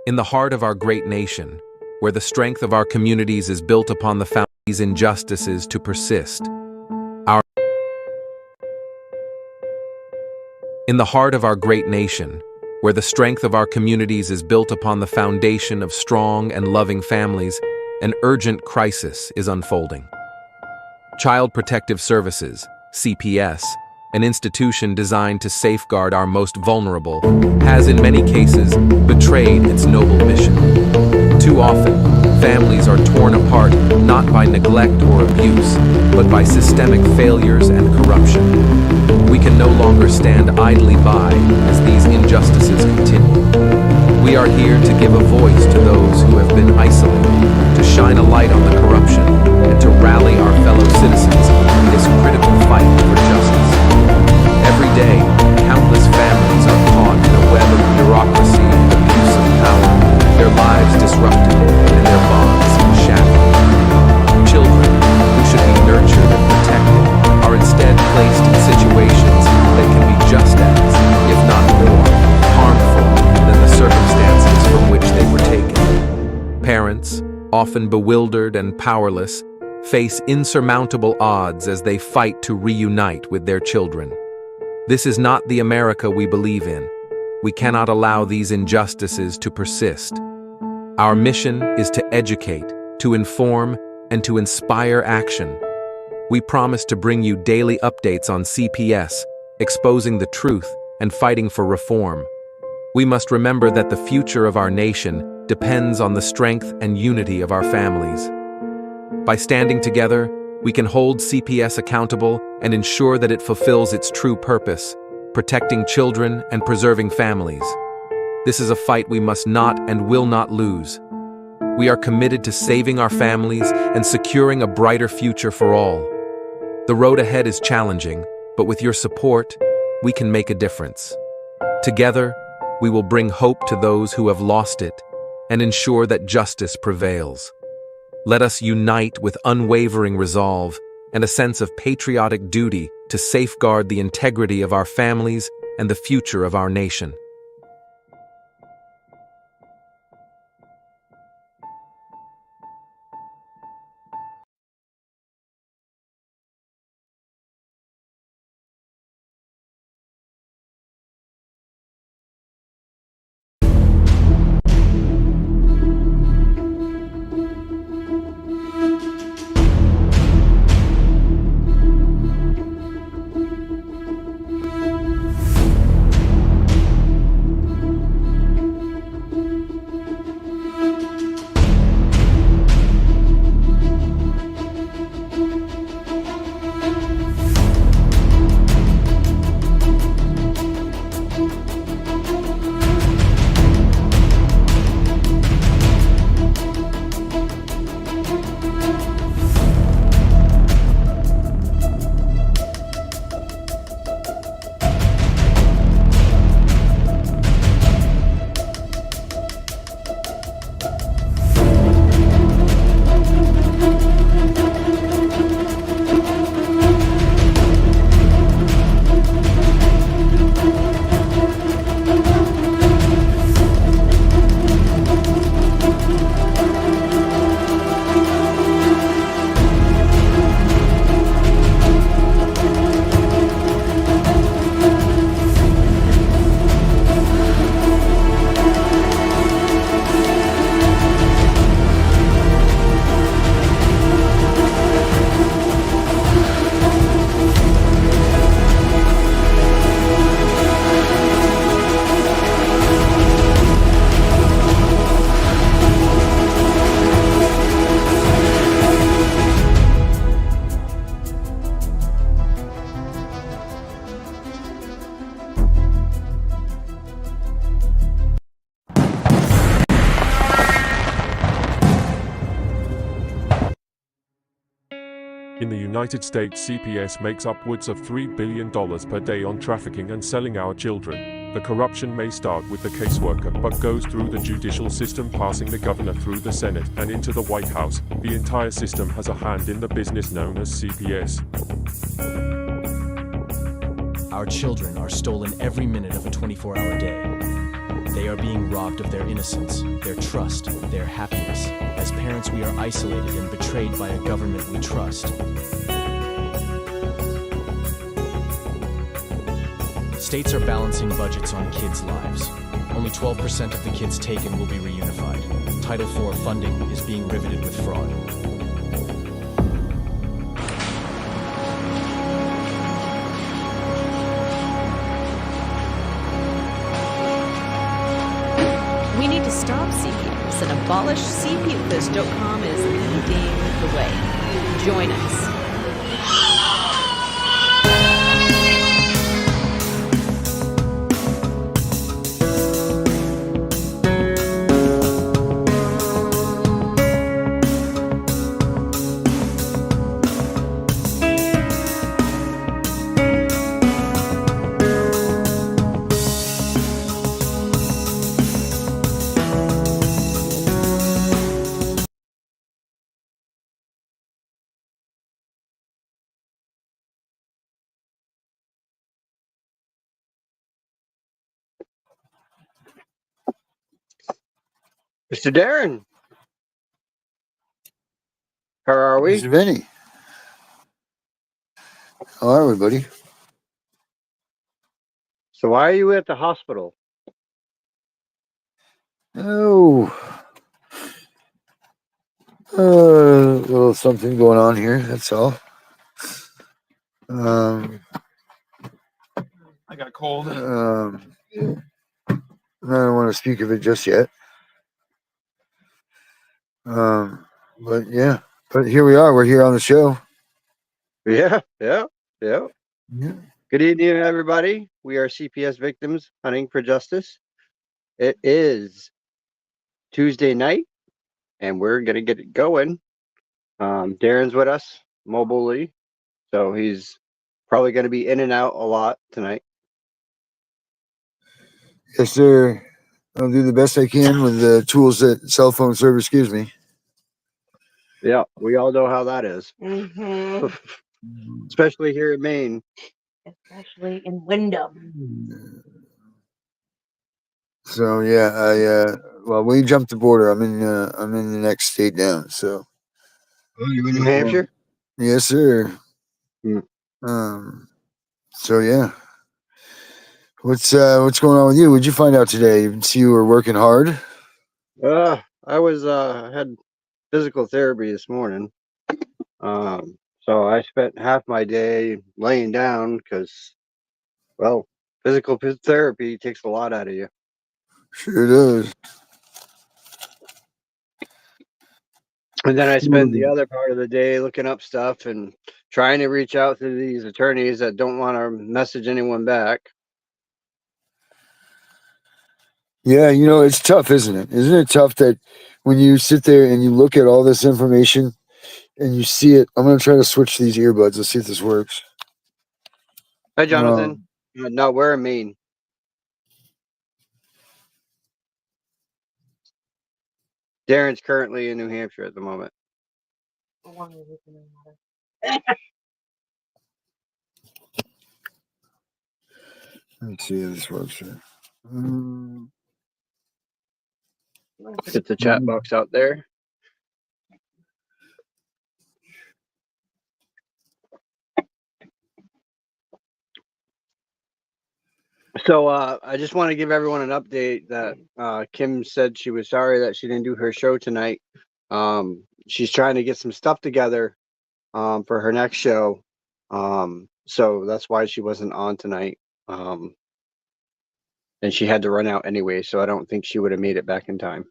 In the heart of our great nation, where the strength of our communities is built upon the foundation of these injustices to persist. In the heart of our great nation, where the strength of our communities is built upon the foundation of strong and loving families, an urgent crisis is unfolding. Child Protective Services, CPS, an institution designed to safeguard our most vulnerable, has in many cases betrayed its noble mission. Too often, families are torn apart not by neglect or abuse, but by systemic failures and corruption. We can no longer stand idly by as these injustices continue. We are here to give a voice to those who have been isolated, to shine a light on the corruption, and to rally our fellow citizens in this critical fight for justice. Every day, countless families are caught in a web of bureaucracy and abuse of power, their lives disrupted and their bonds shattered. Children, who should be nurtured and protected, are instead placed in situations that can be just as, if not more, harmful than the circumstances from which they were taken. Parents, often bewildered and powerless, face insurmountable odds as they fight to reunite with their children. This is not the America we believe in. We cannot allow these injustices to persist. Our mission is to educate, to inform, and to inspire action. We promise to bring you daily updates on CPS, exposing the truth and fighting for reform. We must remember that the future of our nation depends on the strength and unity of our families. By standing together, we can hold CPS accountable and ensure that it fulfills its true purpose, protecting children and preserving families. This is a fight we must not and will not lose. We are committed to saving our families and securing a brighter future for all. The road ahead is challenging, but with your support, we can make a difference. Together, we will bring hope to those who have lost it and ensure that justice prevails. Let us unite with unwavering resolve and a sense of patriotic duty to safeguard the integrity of our families and the future of our nation. In the United States, CPS makes upwards of $3 billion per day on trafficking and selling our children. The corruption may start with the caseworker, but goes through the judicial system, passing the governor through the Senate and into the White House. The entire system has a hand in the business known as CPS. Our children are stolen every minute of a 24-hour day. They are being robbed of their innocence, their trust, their happiness. As parents, we are isolated and betrayed by a government we trust. States are balancing budgets on kids' lives. Only 12% of the kids taken will be reunified. Title IV funding is being riveted with fraud. We need to stop CPS and abolish CPUFist.com is leading the way. Join us. Mr. Darren, how are we? Mr. Vinny. How are we, buddy? So why are you at the hospital? Oh, a little something going on here. That's all. I got cold. I don't want to speak of it just yet. But yeah, but here we are. We're here on the show. Yeah. Yeah. Good evening, everybody. We are CPS Victims Hunting for Justice. It is Tuesday night, and we're going to get it going. Darren's with us mobilely, so he's probably going to be in and out a lot tonight. Yes, sir. I'll do the best I can with the tools that cell phone service gives me. Yeah, we all know how that is. Especially here in Maine. Especially in Wyndham. So yeah, well, we jumped the border. I'm in the next state down. So. Oh, you in New Hampshire? Yes, sir. So yeah. What's going on with you? What'd you find out today? See, you were working hard. I was had physical therapy this morning. So I spent half my day laying down because, well, physical therapy takes a lot out of you. Sure does. And then I spent the other part of the day looking up stuff and trying to reach out to these attorneys that don't want to message anyone back. Yeah, it's tough, isn't it? Isn't it tough that when you sit there and you look at all this information and you see it? I'm going to try to switch these earbuds. Let's see if this works. Hi, Jonathan. No, we're in Maine. Darren's currently in New Hampshire at the moment. Let's see if this works here. Get the chat box out there. So I just want to give everyone an update that Kim said she was sorry that she didn't do her show tonight. She's trying to get some stuff together for her next show. So that's why she wasn't on tonight. And she had to run out anyway, so I don't think she would have made it back in time.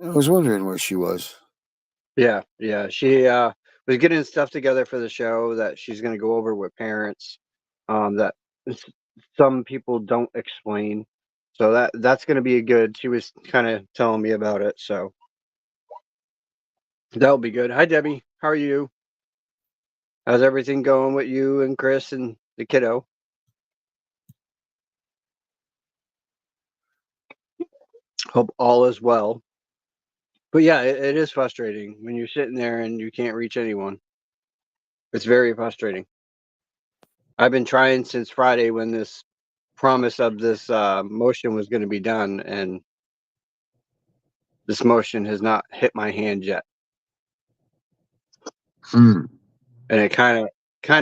I was wondering where she was. Yeah. She was getting stuff together for the show that she's going to go over with parents that some people don't explain. So that's going to be good. She was kind of telling me about it, so that'll be good. Hi, Debbie. How are you? How's everything going with you and Chris and the kiddo? Hope all is well. But yeah, it is frustrating when you're sitting there and you can't reach anyone. It's very frustrating. I've been trying since Friday when this promise of this motion was going to be done, and this motion has not hit my hand yet. Hmm. And it kind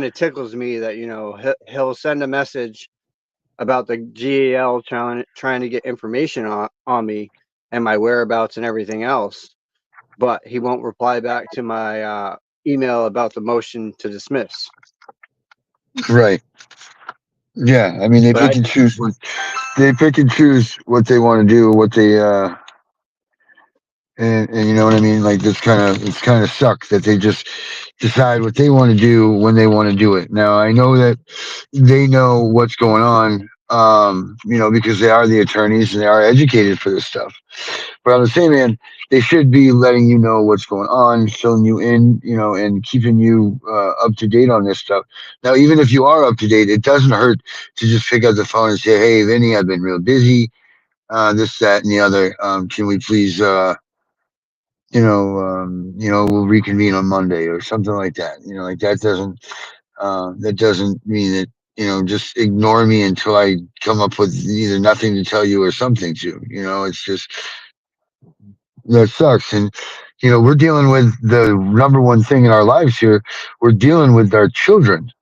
of tickles me that, you know, he'll send a message about the GAL trying to get information on me and my whereabouts and everything else, but he won't reply back to my email about the motion to dismiss. Right. Yeah. I mean, they But pick and choose what they want to do, what they and you know what I mean? Like it's kind of sucks that they just decide what they want to do when they want to do it. Now I know that they know what's going on, you know, because they are the attorneys and they are educated for this stuff. But on the same hand, they should be letting you know what's going on, filling you in, you know, and keeping you up to date on this stuff. Now, even if you are up to date, it doesn't hurt to just pick up the phone and say, "Hey, Vinny, I've been real busy. This, that, and the other. Can we please, we'll reconvene on Monday or something like that. You know, like that doesn't mean that, you know, just ignore me until I come up with either nothing to tell you or something to, you know, it's just, that sucks. And, you know, we're dealing with the number one thing in our lives here. We're dealing with our children.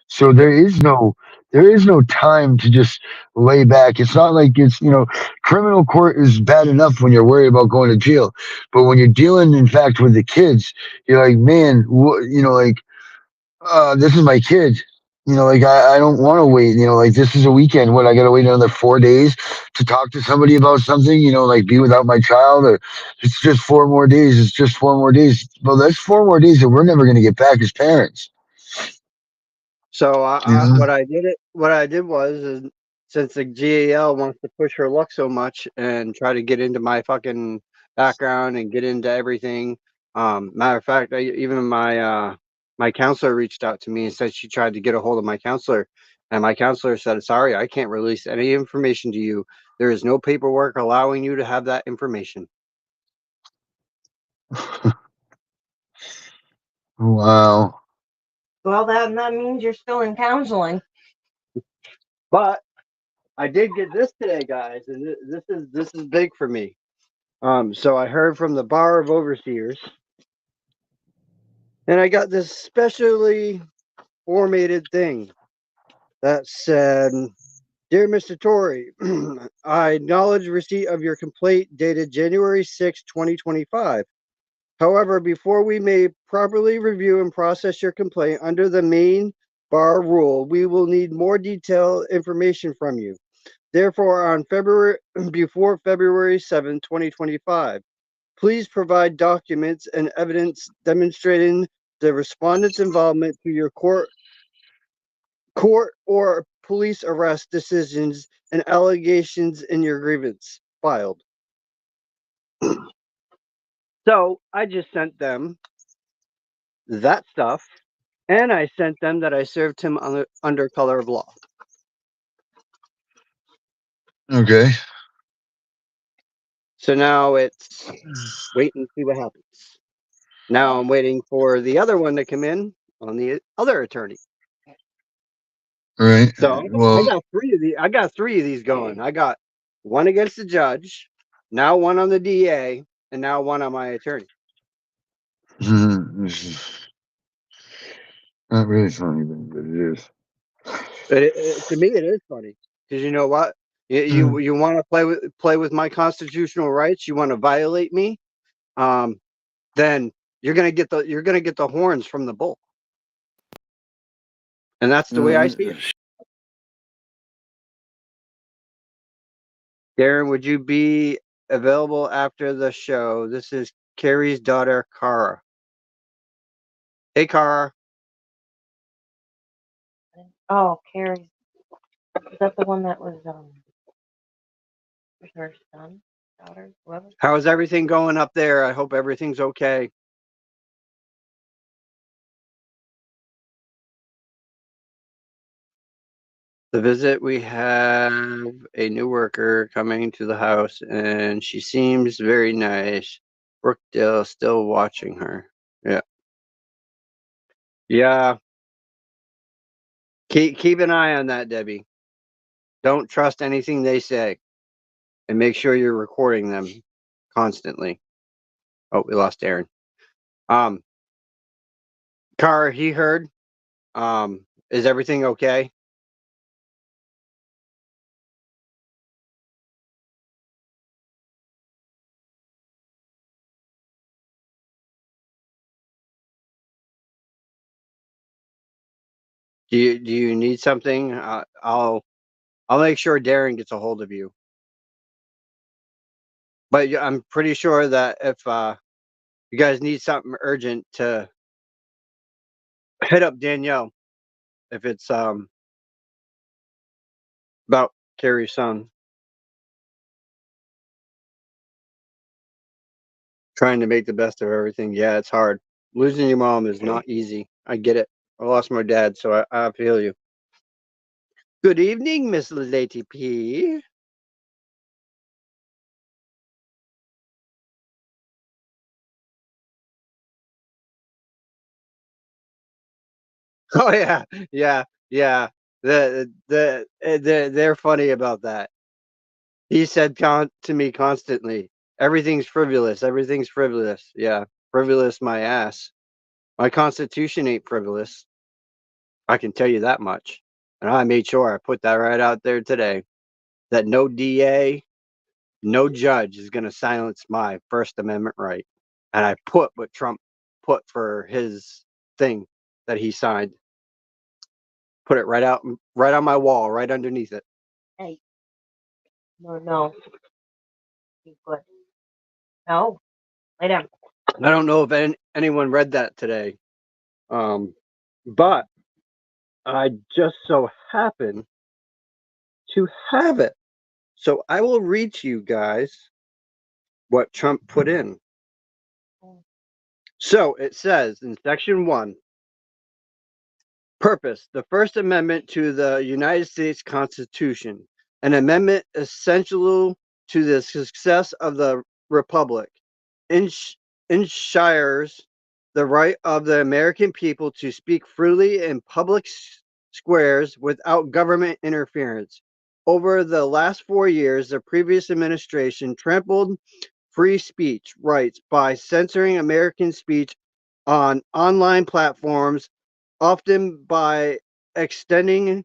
So there is no time to just lay back. It's not like it's, you know, criminal court is bad enough when you're worried about going to jail, but when you're dealing, in fact, with the kids, you're like, man, you know, like, this is my kid. You know, like I don't want to wait. You know, like this is a weekend. What, I got to wait another 4 days to talk to somebody about something? You know, like be without my child, or it's just 4 more days. It's just 4 more days. Well, that's 4 more days that we're never going to get back as parents. so You know? what I did was, is, since the GAL wants to push her luck so much and try to get into my fucking background and get into everything. Matter of fact, even my counselor reached out to me and said she tried to get a hold of my counselor, and my counselor said, "Sorry, I can't release any information to you. There is no paperwork allowing you to have that information." Wow. Well, that means you're still in counseling. But I did get this today, guys, and this is big for me. So I heard from the Bar of Overseers, and I got this specially formatted thing that said, "Dear Mr. Torrey, I acknowledge receipt of your complaint dated January 6, 2025. However, before we may properly review and process your complaint under the main bar rule, we will need more detailed information from you. Therefore, before February 7, 2025, please provide documents and evidence demonstrating the respondent's involvement to your court or police arrest decisions and allegations in your grievance filed." So I just sent them that stuff, and I sent them that I served him under color of law. Okay. So now it's wait and see what happens. Now I'm waiting for the other one to come in on the other attorney. Right. So I Well, got three of these. I got three of these going. I got one against the judge, now one on the DA, and now one on my attorney. this is not really funny, but it is. To me, it is funny because you know what? You want to play with my constitutional rights. You want to violate me. Then you're gonna get the horns from the bull, and that's the way I see it. Darren, would you be available after the show? This is Carrie's daughter, Cara. Hey, Cara. Oh, Carrie. Is that the one that was her son, daughter, whoever? How's everything going up there? I hope everything's okay. The visit, we have a new worker coming to the house, and she seems very nice. Brookdale still watching her. Yeah. Yeah. Keep an eye on that, Debbie. Don't trust anything they say, and make sure you're recording them constantly. Oh, we lost Aaron. Car, he heard. Is everything okay? Do you need something? I'll make sure Darren gets a hold of you. But I'm pretty sure that if you guys need something urgent, to hit up Danielle if it's about Carrie's son. Trying to make the best of everything. Yeah, it's hard. Losing your mom is not easy. I get it. I lost my dad, so I feel you. Good evening, Miss Lady P. Oh yeah, yeah, yeah. They're funny about that. He said to me constantly, "Everything's frivolous. Everything's frivolous." Yeah, frivolous my ass. My constitution ain't frivolous. I can tell you that much. And I made sure I put that right out there today. That no DA, no judge is going to silence my First Amendment right. And I put what Trump put for his thing that he signed. Put it right on my wall, right underneath it. Hey. No. You good. No. Lay down. I don't know if anyone read that today, but I just so happen to have it. So I will read to you guys what Trump put in. So it says in section 1, purpose, the First Amendment to the United States Constitution, an amendment essential to the success of the Republic, ensures the right of the American people to speak freely in public squares without government interference. Over the last 4 years, the previous administration trampled free speech rights by censoring American speech on online platforms, often by extending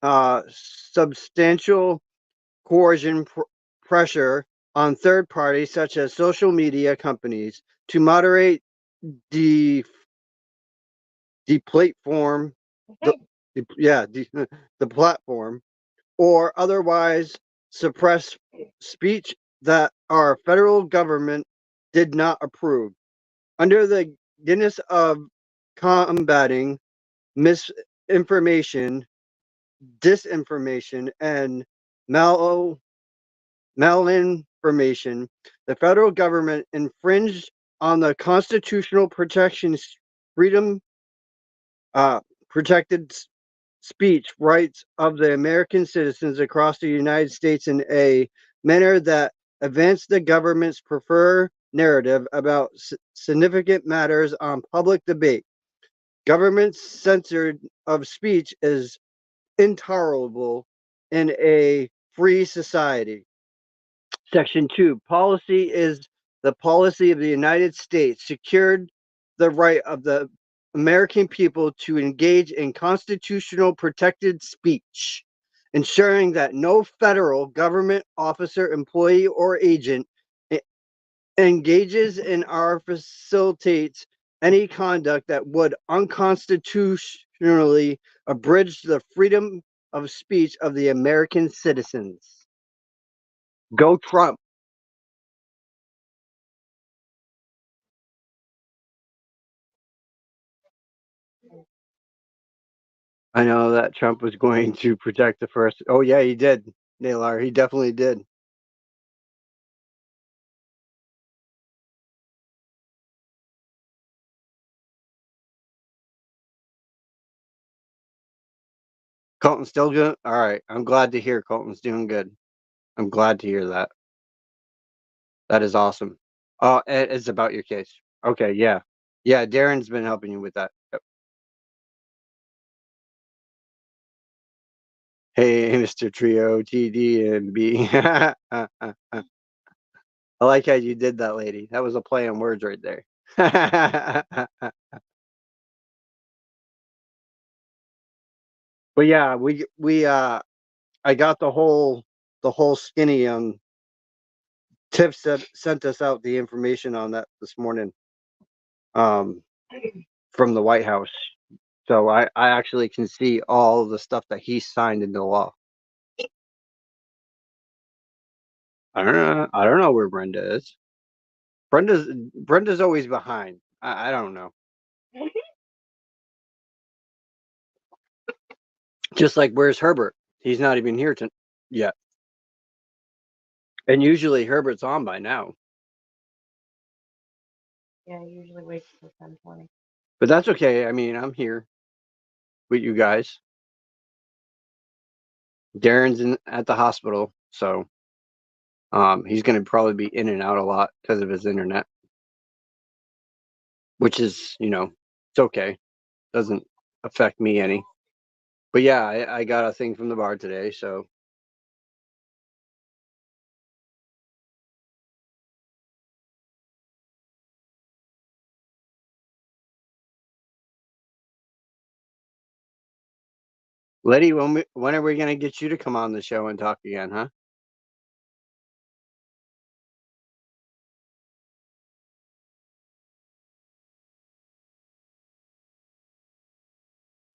substantial coercion pressure on third parties such as social media companies to moderate the platform, the platform, or otherwise suppress speech that our federal government did not approve. Under the guise of combating misinformation, disinformation, and malinformation, the federal government infringed on the constitutional protections, freedom, protected speech rights of the American citizens across the United States in a manner that advanced the government's preferred narrative about significant matters on public debate. Government censored of speech is intolerable in a free society. Section 2, policy is the policy of the United States secured the right of the American people to engage in constitutional protected speech, ensuring that no federal government officer, employee, or agent engages in or facilitates any conduct that would unconstitutionally abridge the freedom of speech of the American citizens. Go Trump. I know that Trump was going to protect the first. Oh yeah, he did, Naylor. He definitely did. Colton's still good. All right, I'm glad to hear Colton's doing good. I'm glad to hear that. That is awesome. Oh, it's about your case. Okay, yeah, yeah. Darren's been helping you with that. Yep. Hey, Mr. Trio, TD and B. I like how you did that, lady. That was a play on words right there. But yeah, I got the whole skinny on Tiff sent us out the information on that this morning from the White House. So I actually can see all the stuff that he signed into law. I don't know where Brenda is. Brenda's always behind. I don't know. Just like where's Herbert? He's not even here yet. And usually Herbert's on by now. Yeah, I usually wait till 10:20. But that's okay. I mean, I'm here with you guys. Darren's at the hospital, so he's going to probably be in and out a lot because of his internet, which is, it's okay. Doesn't affect me any. But yeah, I got a thing from the bar today, so. Letty, when are we going to get you to come on the show and talk again, huh?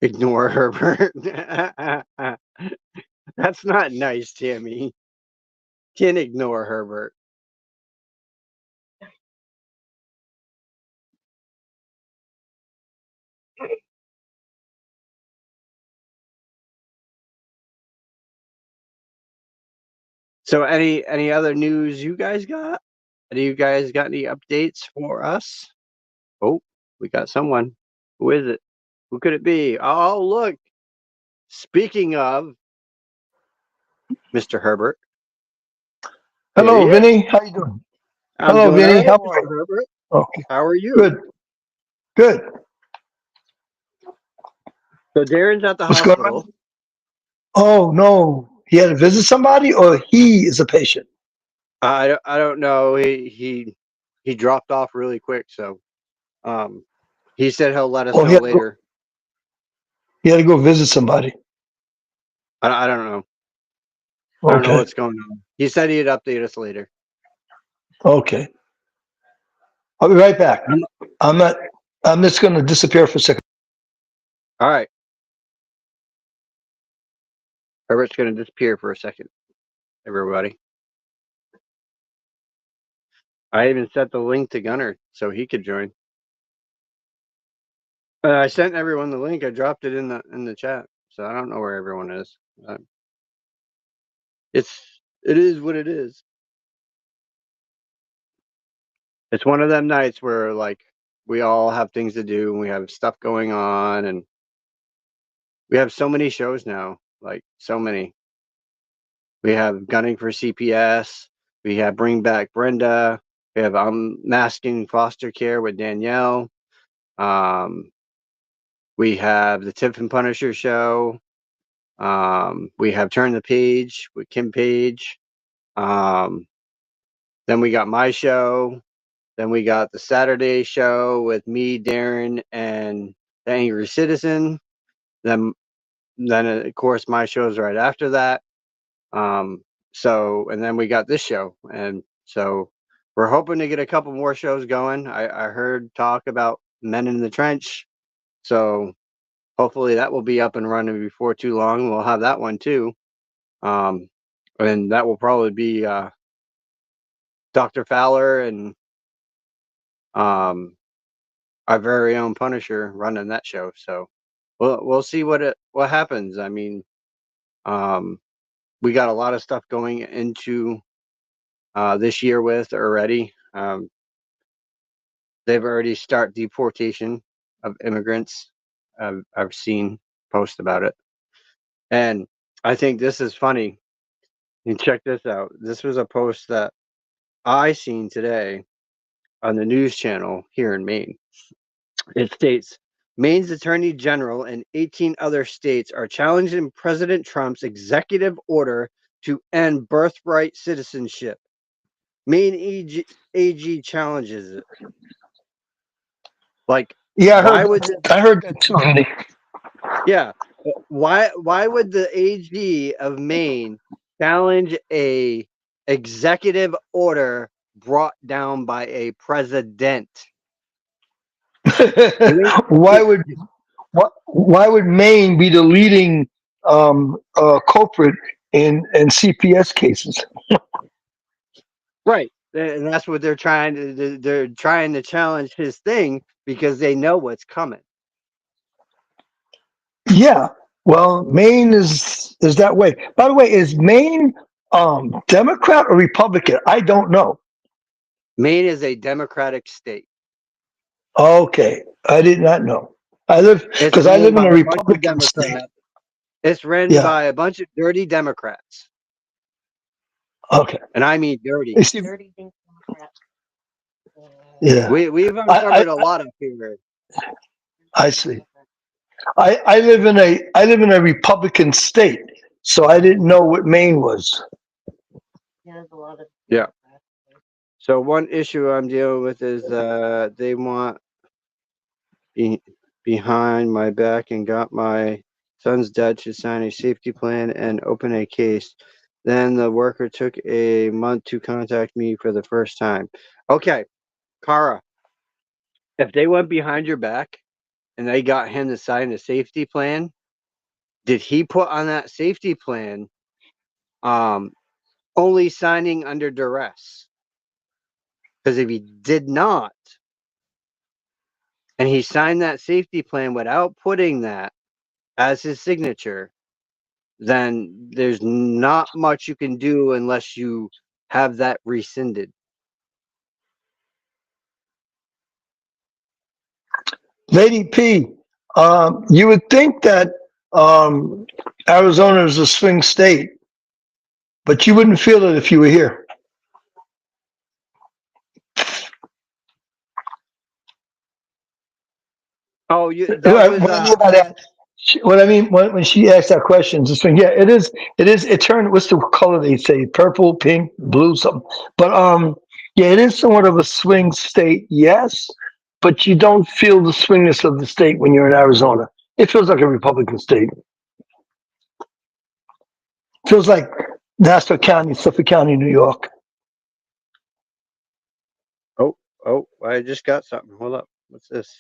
Ignore Herbert. That's not nice, Tammy. Can't ignore Herbert. So any other news you guys got? Do you guys got any updates for us? Oh, we got someone. Who is it? Who could it be? Oh, look. Speaking of Mr. Herbert. There Hello, he is. Vinny. How you doing? I'm Hello, doing all Vinny. right, How are Mr. you? Herbert. Okay, How are you? good, good. So Darren's at the What's going on? hospital. Oh no, he had to visit somebody, or he is a patient. I don't know. He dropped off really quick, so he said he'll let us Oh, know later. he had to go visit somebody. I don't know. I don't know Okay, what's going on. He said he'd update us later. okay. I'll be right back. I'm- I'm not. I'm just going to disappear for a second. All right. Herbert's going to disappear for a second, everybody. I even sent the link to Gunner so he could join. I sent everyone the link. I dropped it in the chat, so I don't know where everyone is. It is what it is. It's one of them nights where like we all have things to do and we have stuff going on and we have so many shows now, like so many. We have Gunning for CPS. We have Bring Back Brenda. We have Masking Foster Care with Danielle. We have the Tiff and Punisher show. We have Turn the Page with Kim Page. Then we got my show. Then we got the Saturday show with me, Darren, and the Angry Citizen. Then of course my show's right after that. So and then we got this show, and so we're hoping to get a couple more shows going. I heard talk about Men in the Trench, so hopefully that will be up and running before too long. We'll have that one too. And that will probably be Dr. Fowler and our very own Punisher running that show. So we'll see what happens. I mean, we got a lot of stuff going into this year with already. They've already start deportation of immigrants. I've seen posts about it, and I think this is funny. And check this out. This was a post that I seen today on the news channel here in Maine. It states Maine's Attorney General and 18 other states are challenging President Trump's executive order to end birthright citizenship. Maine AG challenges it. Like, Yeah, why would I heard that too, Andy. yeah, why would the AG of Maine challenge a executive order brought down by a president? why would Maine be the leading culprit in CPS cases? Right, and that's what they're trying to. They're trying to challenge his thing because they know what's coming. Yeah, well, Maine is that way. By the way, is Maine Democrat or Republican? I don't know. Maine is a Democratic state. Okay, I did not know. I live It's I ran live by in a a bunch of Republican state. Democrats. It's ran Yeah. by a bunch of dirty Democrats, Okay. and I mean dirty. You see, Dirty things Democrat. yeah, We've uncovered a lot up here. I see. I live in a Republican state, so I didn't know what Maine was. Yeah, there's a lot of Yeah. So one issue I'm dealing with is they want behind my back and got my son's dad to sign a safety plan and open a case. Then the worker took a month to contact me for the first time. Okay, Kara, if they went behind your back and they got him to sign a safety plan, did he put on that safety plan only signing under duress? Because if he did not, and he signed that safety plan without putting that as his signature, then there's not much you can do unless you have that rescinded. Lady P, you would think that Arizona is a swing state, but you wouldn't feel it if you were here. Oh, that was What I mean by that, what I mean when she asked that question, just saying, yeah, it is. It turned. What's the color they say? Purple, pink, blue, something. But yeah, it is somewhat of a swing state, yes. But you don't feel the swingness of the state when you're in Arizona. It feels like a Republican state. Feels like Nassau County, Suffolk County, New York. oh, I just got something. Hold up. What's this?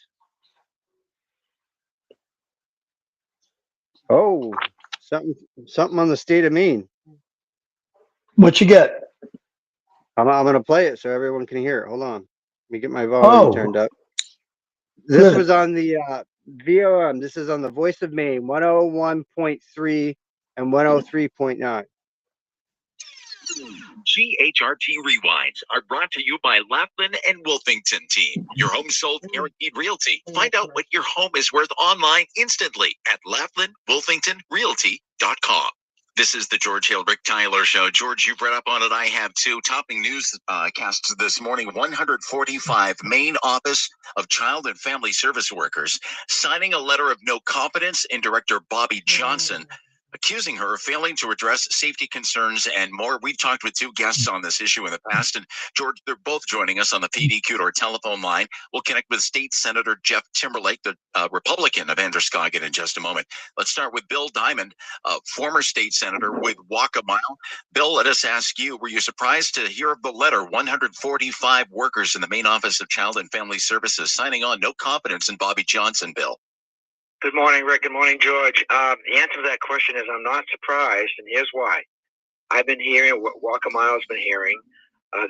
Oh, something on the state of Maine. What you get? I'm gonna play it so everyone can hear it. Hold on. Let me get my volume turned up. This good. was on the VOM. This is on the Voice of Maine, 101.3 and 103.9. GHRT Rewinds are brought to you by Laughlin and Wolfington Team, your home sold guaranteed realty. Find out what your home is worth online instantly at laughlinwolfingtonrealty.com. This is the George Hill Rick Tyler Show. George, you've read up on it. I have too. Topping news casts this morning, 145 Maine Office of Child and Family Service Workers signing a letter of no confidence in Director Bobby Johnson, accusing her of failing to address safety concerns and more. We've talked with two guests on this issue in the past, and George, they're both joining us on the PDQ or telephone line. We'll connect with State Senator Jeff Timberlake, the Republican of Androscoggin, in just a moment. Let's start with Bill Diamond, former state senator with Walk-A-Mile. Bill, let us ask you, were you surprised to hear of the letter? 145 workers in the Maine Office of Child and Family Services signing on no confidence in Bobby Johnson, Bill. Good morning, Rick. Good morning, George. The answer to that question is I'm not surprised, and here's why. I've been hearing what Walk-A-Mile's been hearing,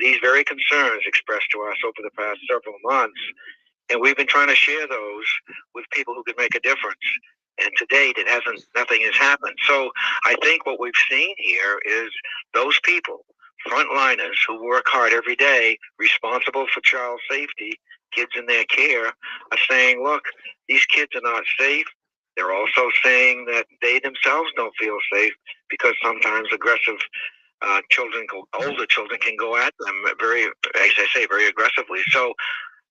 these very concerns expressed to us over the past several months, and we've been trying to share those with people who could make a difference. And to date, nothing has happened. So I think what we've seen here is those people, frontliners who work hard every day, responsible for child safety, kids in their care, are saying, look, these kids are not safe. They're also saying that they themselves don't feel safe because sometimes aggressive older children can go at them very, as I say, very aggressively. So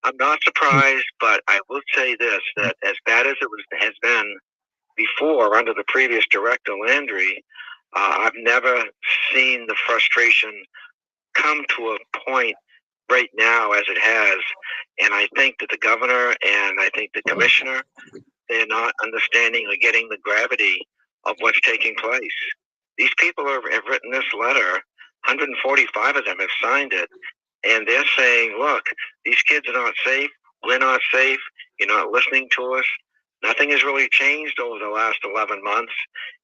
I'm not surprised, but I will say this, that as bad as has been before under the previous director, Landry, I've never seen the frustration come to a point right now as it has. And I think that the governor and I think the commissioner, they're not understanding or getting the gravity of what's taking place. These people have written this letter, 145 of them have signed it, and they're saying, look, these kids are not safe, we're not safe, you're not listening to us. Nothing has really changed over the last 11 months,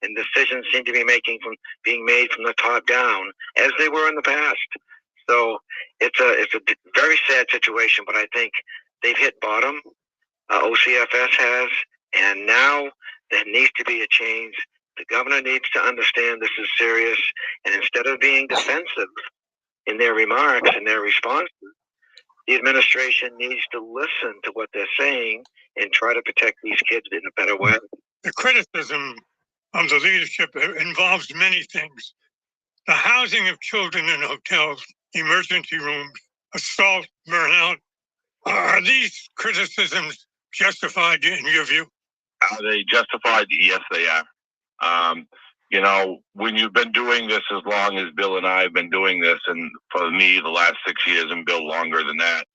and decisions seem to be being made from the top down, as they were in the past. So it's a very sad situation, but I think they've hit bottom. OCFS has, and now there needs to be a change. The governor needs to understand this is serious, and instead of being defensive in their remarks and their responses, the administration needs to listen to what they're saying and try to protect these kids in a better way. The criticism of the leadership involves many things. The housing of children in hotels, emergency rooms, assault, burnout. Are these criticisms justified in your view? Are they justified? Yes, they are. You know, when you've been doing this as long as Bill and I have been doing this, and for me, the last 6 years, and Bill longer than that,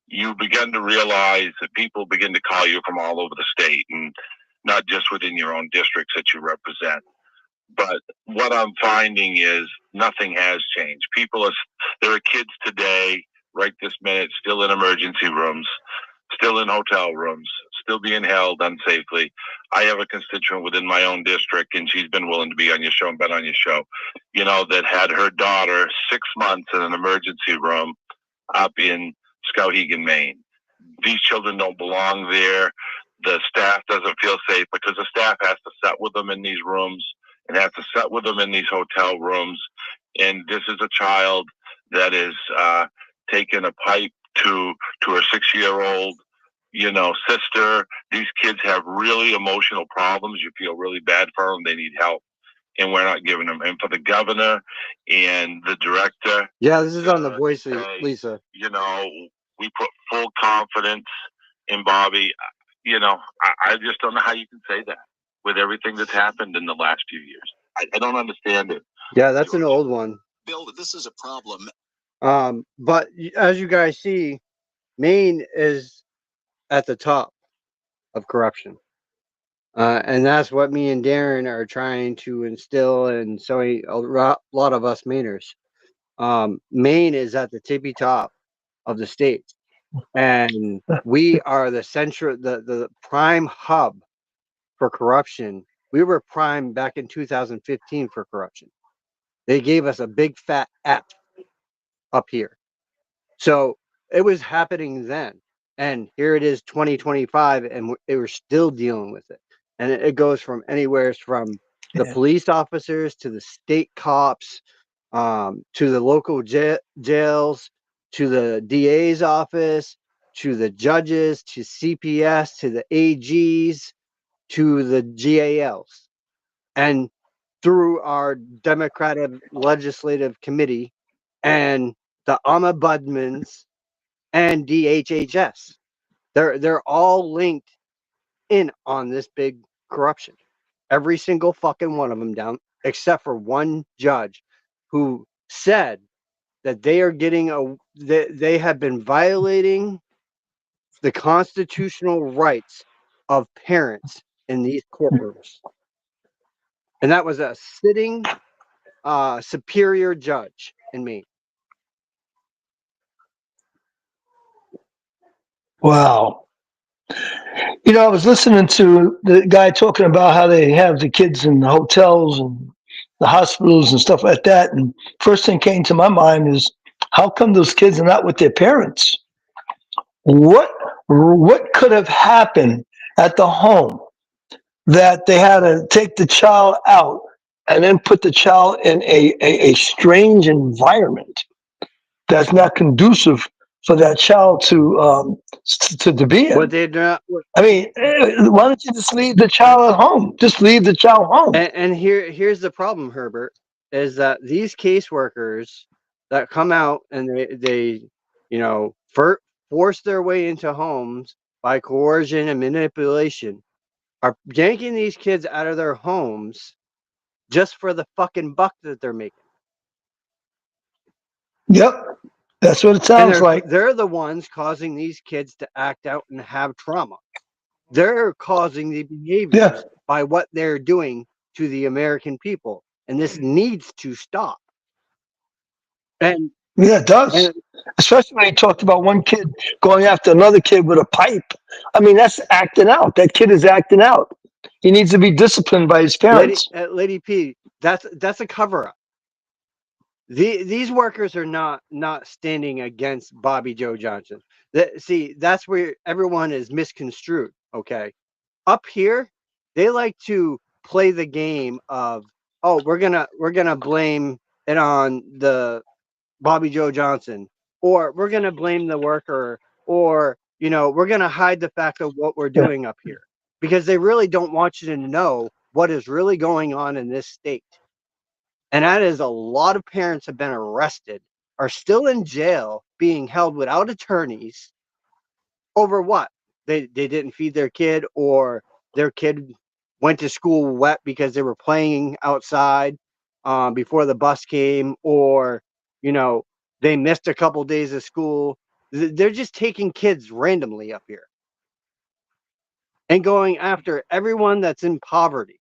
you begin to realize that people begin to call you from all over the state, and not just within your own districts that you represent. But what I'm finding is nothing has changed. There are kids today, right this minute, still in emergency rooms, still in hotel rooms, still being held unsafely. I have a constituent within my own district, and she's been willing to be on your show and been on your show, you know, that had her daughter 6 months in an emergency room up in Skowhegan, Maine. These children don't belong there. The staff doesn't feel safe because the staff has to sit with them in these rooms and has to sit with them in these hotel rooms. And this is a child that is taking a pipe to her 6-year-old, you know, sister. These kids have really emotional problems. You feel really bad for them. They need help, and we're not giving them. And for the governor and the director, Yeah, this is on The Voice, Lisa. you know, we put full confidence in Bobby. You know, I just don't know how you can say that with everything that's happened in the last few years. I don't understand it. Yeah, that's an old one. Bill, this is a problem. But as you guys see, Maine is at the top of corruption. And that's what me and Darren are trying to instill in a lot of us Mainers. Maine is at the tippy top of the state, and we are the prime hub for corruption. We were prime back in 2015 for corruption. They gave us a big fat F up here. So it was happening then. And here it is 2025, and we're still dealing with it. And it goes from anywhere from the police officers to the state cops, to the local jails, to the DA's office, to the judges, to CPS, to the AGs, to the GALs. And through our Democratic Legislative Committee and the ombudsmans and DHHS. They're all linked in on this big corruption. Every single fucking one of them down, except for one judge who said that they have been violating the constitutional rights of parents in these courtrooms. And that was a sitting superior judge in Maine. Wow. You know, I was listening to the guy talking about how they have the kids in the hotels and the hospitals and stuff like that. And first thing came to my mind is, how come those kids are not with their parents? What could have happened at the home that they had to take the child out and then put the child in a strange environment that's not conducive for that child to be in? But they're not. I mean, why don't you just leave the child at home? Just leave the child home. And here's the problem, Herbert, is that these caseworkers that come out and they you know, force their way into homes by coercion and manipulation are yanking these kids out of their homes just for the fucking buck that they're making. Yep. That's what it And sounds like. they're the ones causing these kids to act out and have trauma. They're causing the behaviors by what they're doing to the American people. And this needs to stop. And yeah, it does. Especially when he talked about one kid going after another kid with a pipe. I mean, that's acting out. That kid is acting out. He needs to be disciplined by his parents. Lady P, that's a cover up. These workers are not standing against Bobby Joe Johnson. See, that's where everyone is misconstrued. Okay, up here, they like to play the game of, oh, we're gonna blame it on the Bobby Joe Johnson, or we're gonna blame the worker, or we're gonna hide the fact of what we're doing up here, because they really don't want you to know what is really going on in this state. And that is, a lot of parents have been arrested, are still in jail, being held without attorneys over what? They didn't feed their kid, or their kid went to school wet because they were playing outside before the bus came, or they missed a couple days of school. They're just taking kids randomly up here and going after everyone that's in poverty.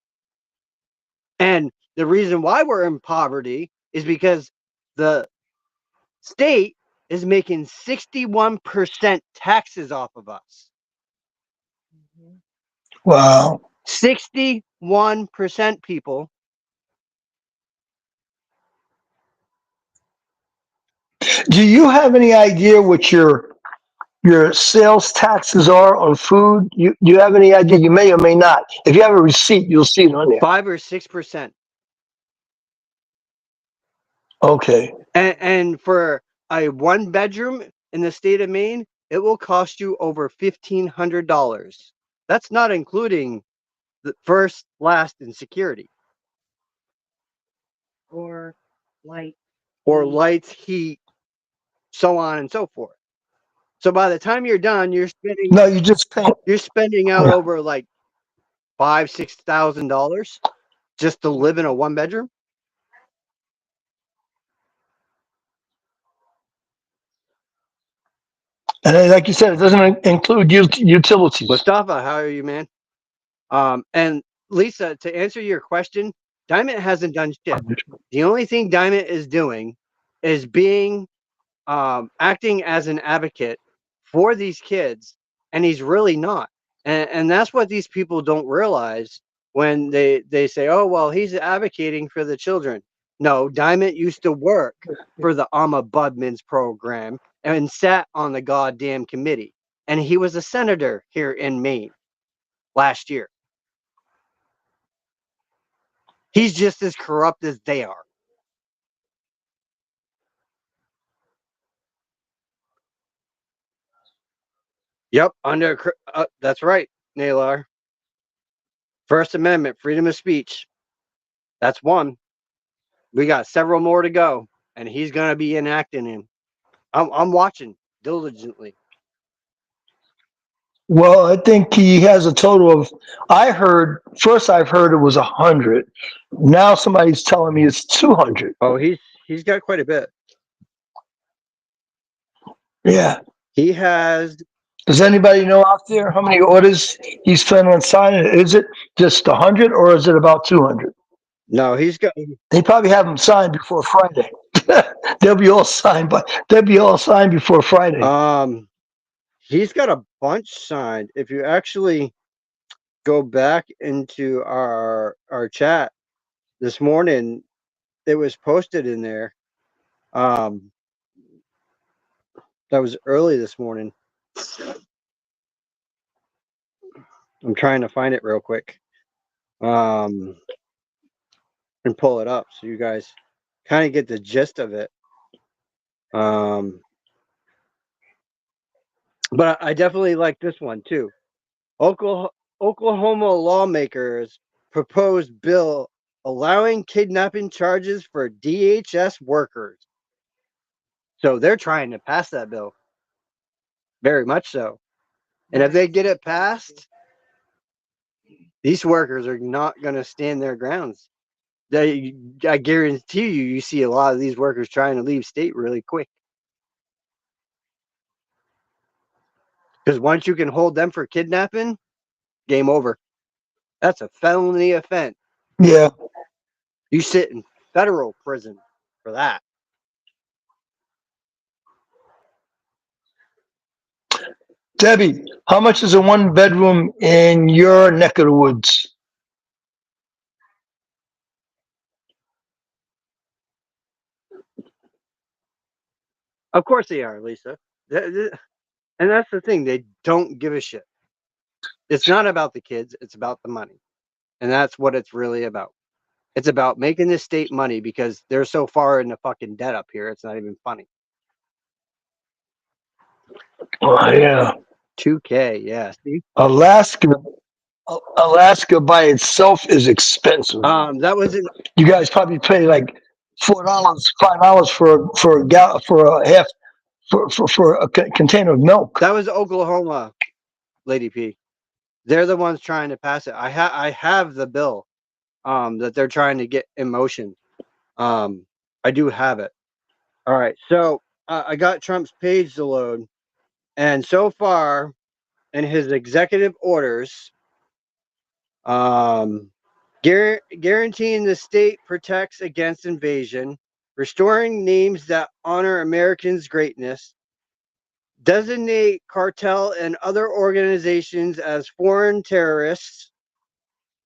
And the reason why we're in poverty is because the state is making 61% taxes off of us. Wow. 61%, people. Do you have any idea what your sales taxes are on food? You have any idea? You may or may not. If you have a receipt, you'll see it on there. 5 or 6%. Okay. And for a 1-bedroom in the state of Maine, it will cost you over $1,500. That's not including the first, last, and security. Or light. Or lights, heat, so on and so forth. So by the time you're done, you're spending you're spending out over like $5,000-$6,000 just to live in a 1-bedroom. And then, like you said, it doesn't include utilities. Mustafa, how are you, man? And Lisa, to answer your question, Diamond hasn't done shit. The only thing Diamond is doing is being acting as an advocate for these kids, and he's really not. And that's what these people don't realize when they say, oh, well, he's advocating for the children. No, Diamond used to work for the Alma Budman's program and sat on the goddamn committee. And he was a senator here in Maine last year. He's just as corrupt as they are. Yep, that's right, Naylor. First Amendment, freedom of speech. That's one. We got several more to go, and he's going to be enacting him. I'm watching diligently. Well, I think he has a total of. I've heard it was 100. Now somebody's telling me it's 200. Oh, he's got quite a bit. Yeah. He has. Does anybody know out there how many orders he's planning on signing? Is it just 100 or is it about 200? No, he's got. They probably have them signed before Friday. They'll be all signed before Friday. He's got a bunch signed. If you actually go back into our chat this morning, it was posted in there. That was early this morning. I'm trying to find it real quick. And pull it up so you guys kind of get the gist of it. But I definitely like this one too. Oklahoma lawmakers proposed bill allowing kidnapping charges for DHS workers. So they're trying to pass that bill. Very much so. And if they get it passed, these workers are not going to stand their grounds. I guarantee you see a lot of these workers trying to leave state really quick. Because once you can hold them for kidnapping, game over. That's a felony offense. Yeah. You sit in federal prison for that. Debbie, how much is a 1-bedroom in your neck of the woods? Of course they are, Lisa. And that's the thing. They don't give a shit. It's not about the kids. It's about the money. And that's what it's really about. It's about making the state money because they're so far in the fucking debt up here. It's not even funny. Oh, yeah. 2K, yeah. See? Alaska by itself is expensive. That was in You guys probably pay like $4, $5 for a half for a container of milk. that was Oklahoma, Lady P. They're the ones trying to pass it. I have the bill that they're trying to get in motion. I do have it. All right, so I got Trump's page to load, and so far in his executive orders, guaranteeing the state protects against invasion, restoring names that honor Americans' greatness, designate cartel and other organizations as foreign terrorists,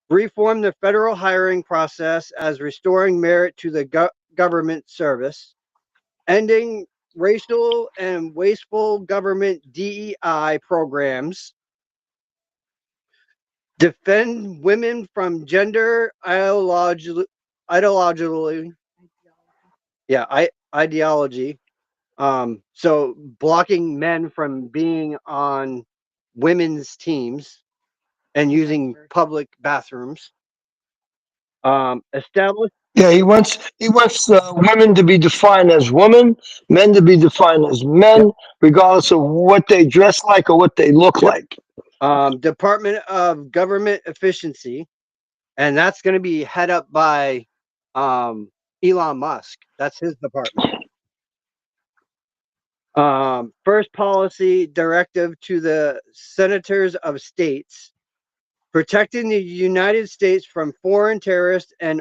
reform the federal hiring process as restoring merit to the government service, ending racial and wasteful government DEI programs, defend women from gender ideology. So blocking men from being on women's teams and using public bathrooms. Establish. Yeah, he wants women to be defined as women, men to be defined as men, regardless of what they dress like or what they look like. Department of Government Efficiency, and that's going to be head up by Elon Musk. That's his department. First policy directive to the senators of states, protecting the United States from foreign terrorists and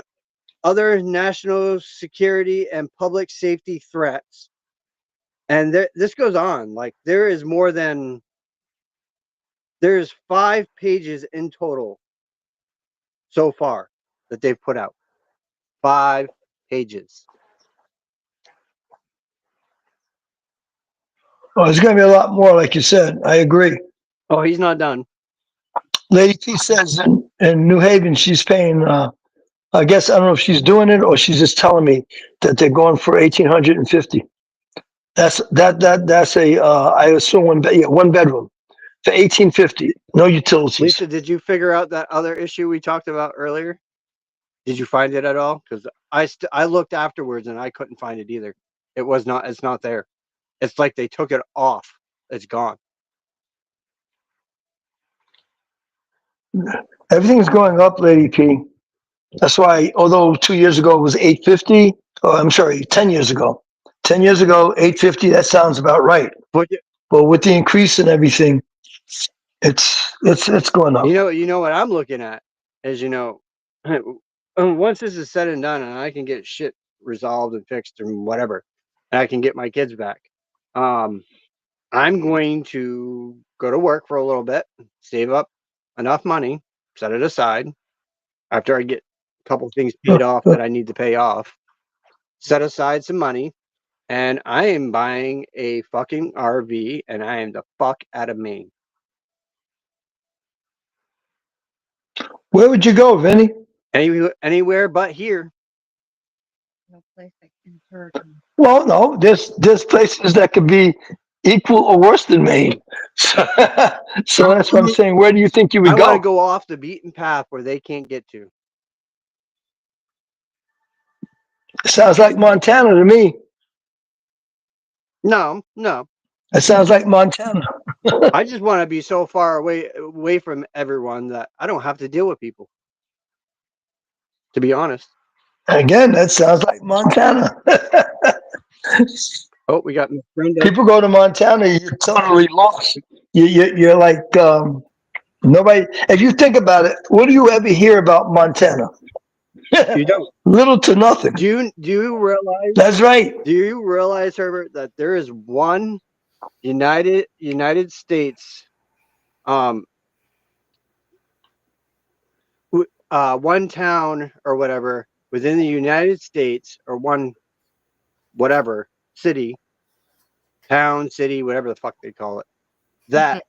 other national security and public safety threats. And this goes on. Like there's 5 pages in total so far that they've put out. 5 pages. Oh, there's going to be a lot more, like you said. I agree. Oh, he's not done. Lady T says in New Haven, she's paying, I guess, I don't know if she's doing it or she's just telling me that they're going for $1,850. That's a, I assume 1 bedroom for $1,850. No utilities. Lisa, did you figure out that other issue we talked about earlier? Did you find it at all? Because I looked afterwards and I couldn't find it either. It's not there. It's like they took it off. It's gone. Everything's going up, Lady P. That's why, although 2 years ago it was $850, I'm sorry, 10 years ago. 10 years ago, $850, that sounds about right. But with the increase in everything, it's going up. You know what I'm looking at is, once this is said and done and I can get shit resolved and fixed and whatever, and I can get my kids back, I'm going to go to work for a little bit, save up enough money, set it aside after I get a couple things paid off that I need to pay off, set aside some money, and I am buying a fucking RV and I am the fuck out of Maine. Where would you go, Vinny? Anywhere but here. No place I can turn. Well, no, there's places that could be equal or worse than Maine. So that's what I'm saying. Where do you think you would I go? want to go off the beaten path where they can't get to. Sounds like Montana to me. No. It sounds like Montana. I just want to be so far away from everyone that I don't have to deal with people. To be honest. Again, that sounds like Montana. Oh, we got Miss Brenda. People go to Montana, you're totally lost. You're like nobody. If you think about it, what do you ever hear about Montana? You don't. Little to nothing. Do you realize? That's right. Do you realize, Herbert, that there is one United States, one town or whatever within the United States, or one whatever city, town, city, whatever the fuck they call it, that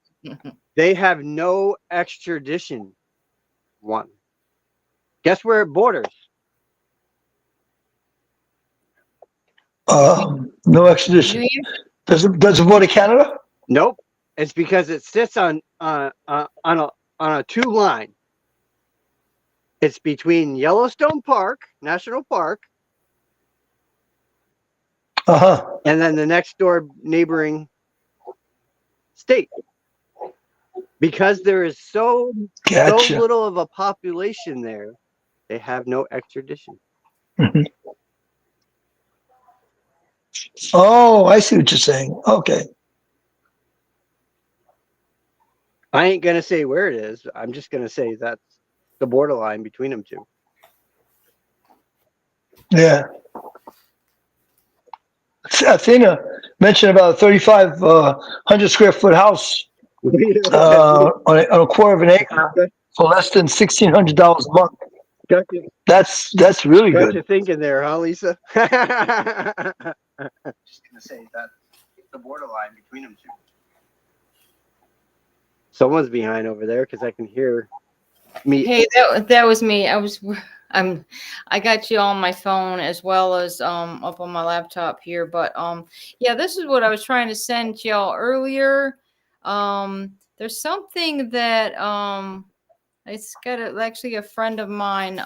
they have no extradition. One. Guess where it borders? No extradition. Does it border Canada? Nope. It's because it sits on a two line. It's between Yellowstone Park, National Park, and then the next door neighboring state. Because there is so little of a population there, they have no extradition. Oh, I see what you're saying. Okay. I ain't gonna say where it is. I'm just gonna say that's the borderline between them two. Yeah. Athena mentioned about a 3,500 square foot house on a quarter of an acre for less than $1,600 a month. Gotcha. That's really good. Got you thinking there, huh, Lisa? Just gonna say that's the borderline between them two. Someone's behind over there because I can hear me. Hey, that was me. I got you on my phone as well as up on my laptop here. But yeah, this is what I was trying to send y'all earlier. There's something that it's got actually a friend of mine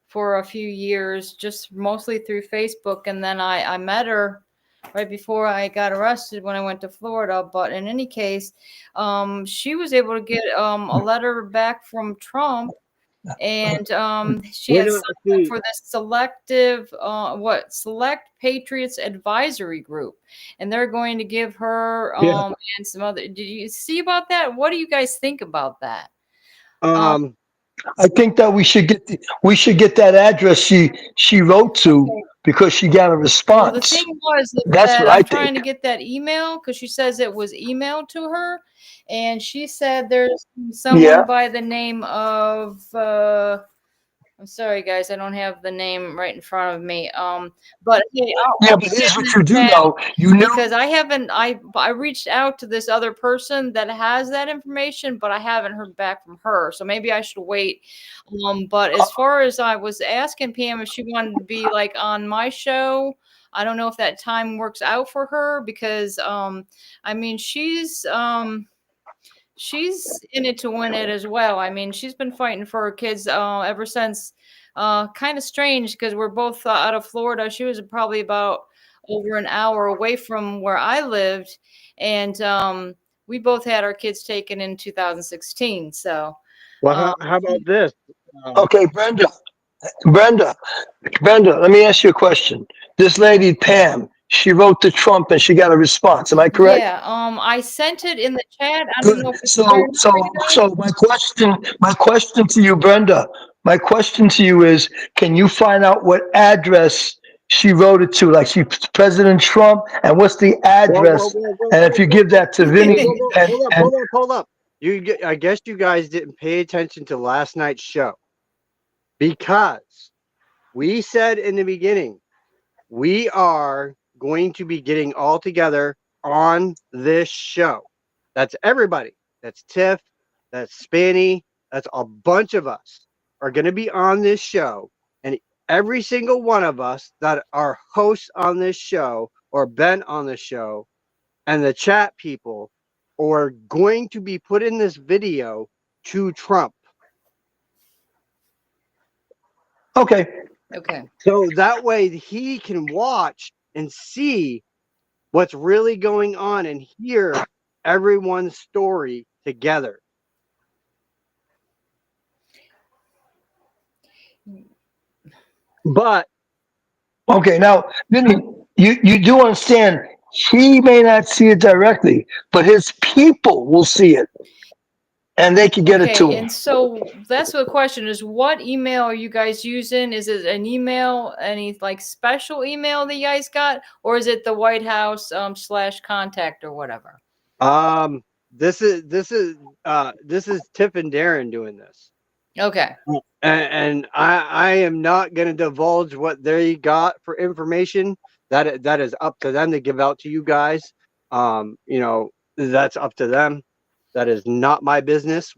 for a few years, just mostly through Facebook, and then I met her right before I got arrested when I went to Florida. But in any case, she was able to get a letter back from Trump, and she had signed up for this Select Patriots Advisory Group, and they're going to give her and some other. Did you see about that? What do you guys think about that? I think that we should get that address she wrote to, because she got a response. Well, the thing was that's what I'm I trying think. to get that email, because she says it was emailed to her, and she said there's someone by the name of I'm sorry, guys, I don't have the name right in front of me. But hey, but here's what you do know. You know, because I reached out to this other person that has that information, but I haven't heard back from her. So maybe I should wait. But as far as I was asking Pam if she wanted to be like on my show, I don't know if that time works out for her, because I mean she's in it to win it as well. I mean, she's been fighting for her kids ever since. Kind of strange, because we're both out of Florida. She was probably about over an hour away from where I lived, and we both had our kids taken in 2016. So, well, how about this? Okay, Brenda, let me ask you a question. This lady Pam, she wrote to Trump and she got a response. Am I correct? yeah, I sent it in the chat. I don't know if it's So my question to you, Brenda, my question to you is, can you find out what address she wrote it to? Like, President Trump, and what's the address? And if you give that to Vinny, hold up. I guess you guys didn't pay attention to last night's show, because we said in the beginning, we are going to be getting all together on this show. That's everybody. That's Tiff. That's Spanny. That's a bunch of us are going to be on this show. And every single one of us that are hosts on this show or been on the show, and the chat people, are going to be put in this video to Trump. Okay. So that way he can watch and see what's really going on and hear everyone's story together. But Okay, now, Vinny, you do understand he may not see it directly, but his people will see it, and they can get it to Okay, him. and so that's the question is, what email are you guys using? Is it an email, any like special email that you guys got, or is it the White House /contact or whatever? this is Tiff and Darren doing this. Okay. And I am not going to divulge what they got for information. That is up to them to give out to you guys. You know, that's up to them. That is not my business.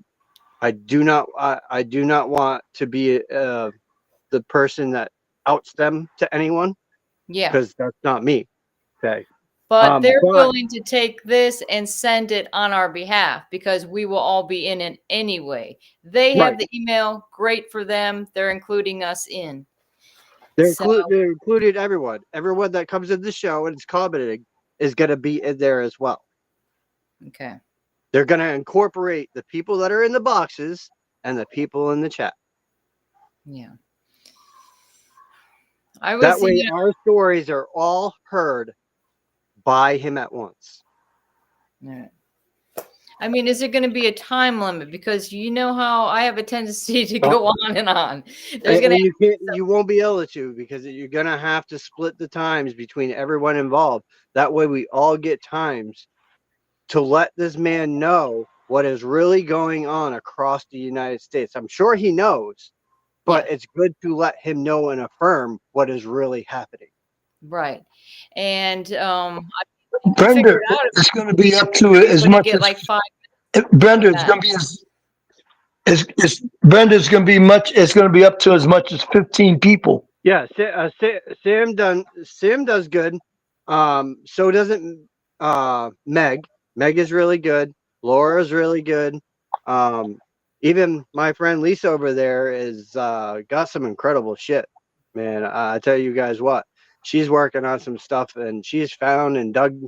I do not want to be the person that outs them to anyone, Yeah. because that's not me. Okay. But they're But willing to take this and send it on our behalf because we will all be in it anyway. They have right, the email, great for them. They're including us in. they're So, they're included everyone. Everyone that comes in the show and is commenting is going to be in there as well. okay. They're going to incorporate the people that are in the boxes and the people in the chat. Yeah. I was That way, thinking, our stories are all heard by him at once. yeah. I mean, is there going to be a time limit? Because you know how I have a tendency to go on and on. There's going to You won't be able to, because you're going to have to split the times between everyone involved. That way, we all get times to let this man know what is really going on across the United States. I'm sure he knows, but it's good to let him know and affirm what is really happening. right. And Brenda, figured out it's going to be up to as going to much get as like 5 Brenda. It's going to be as Brenda's going to be much. It's going to be up to as much as 15 people. Yeah, Sam does good. So doesn't Meg. Meg is really good. Laura's really good. Even my friend Lisa over there is got some incredible shit, man. I tell you guys what, she's working on some stuff, and she's found and dug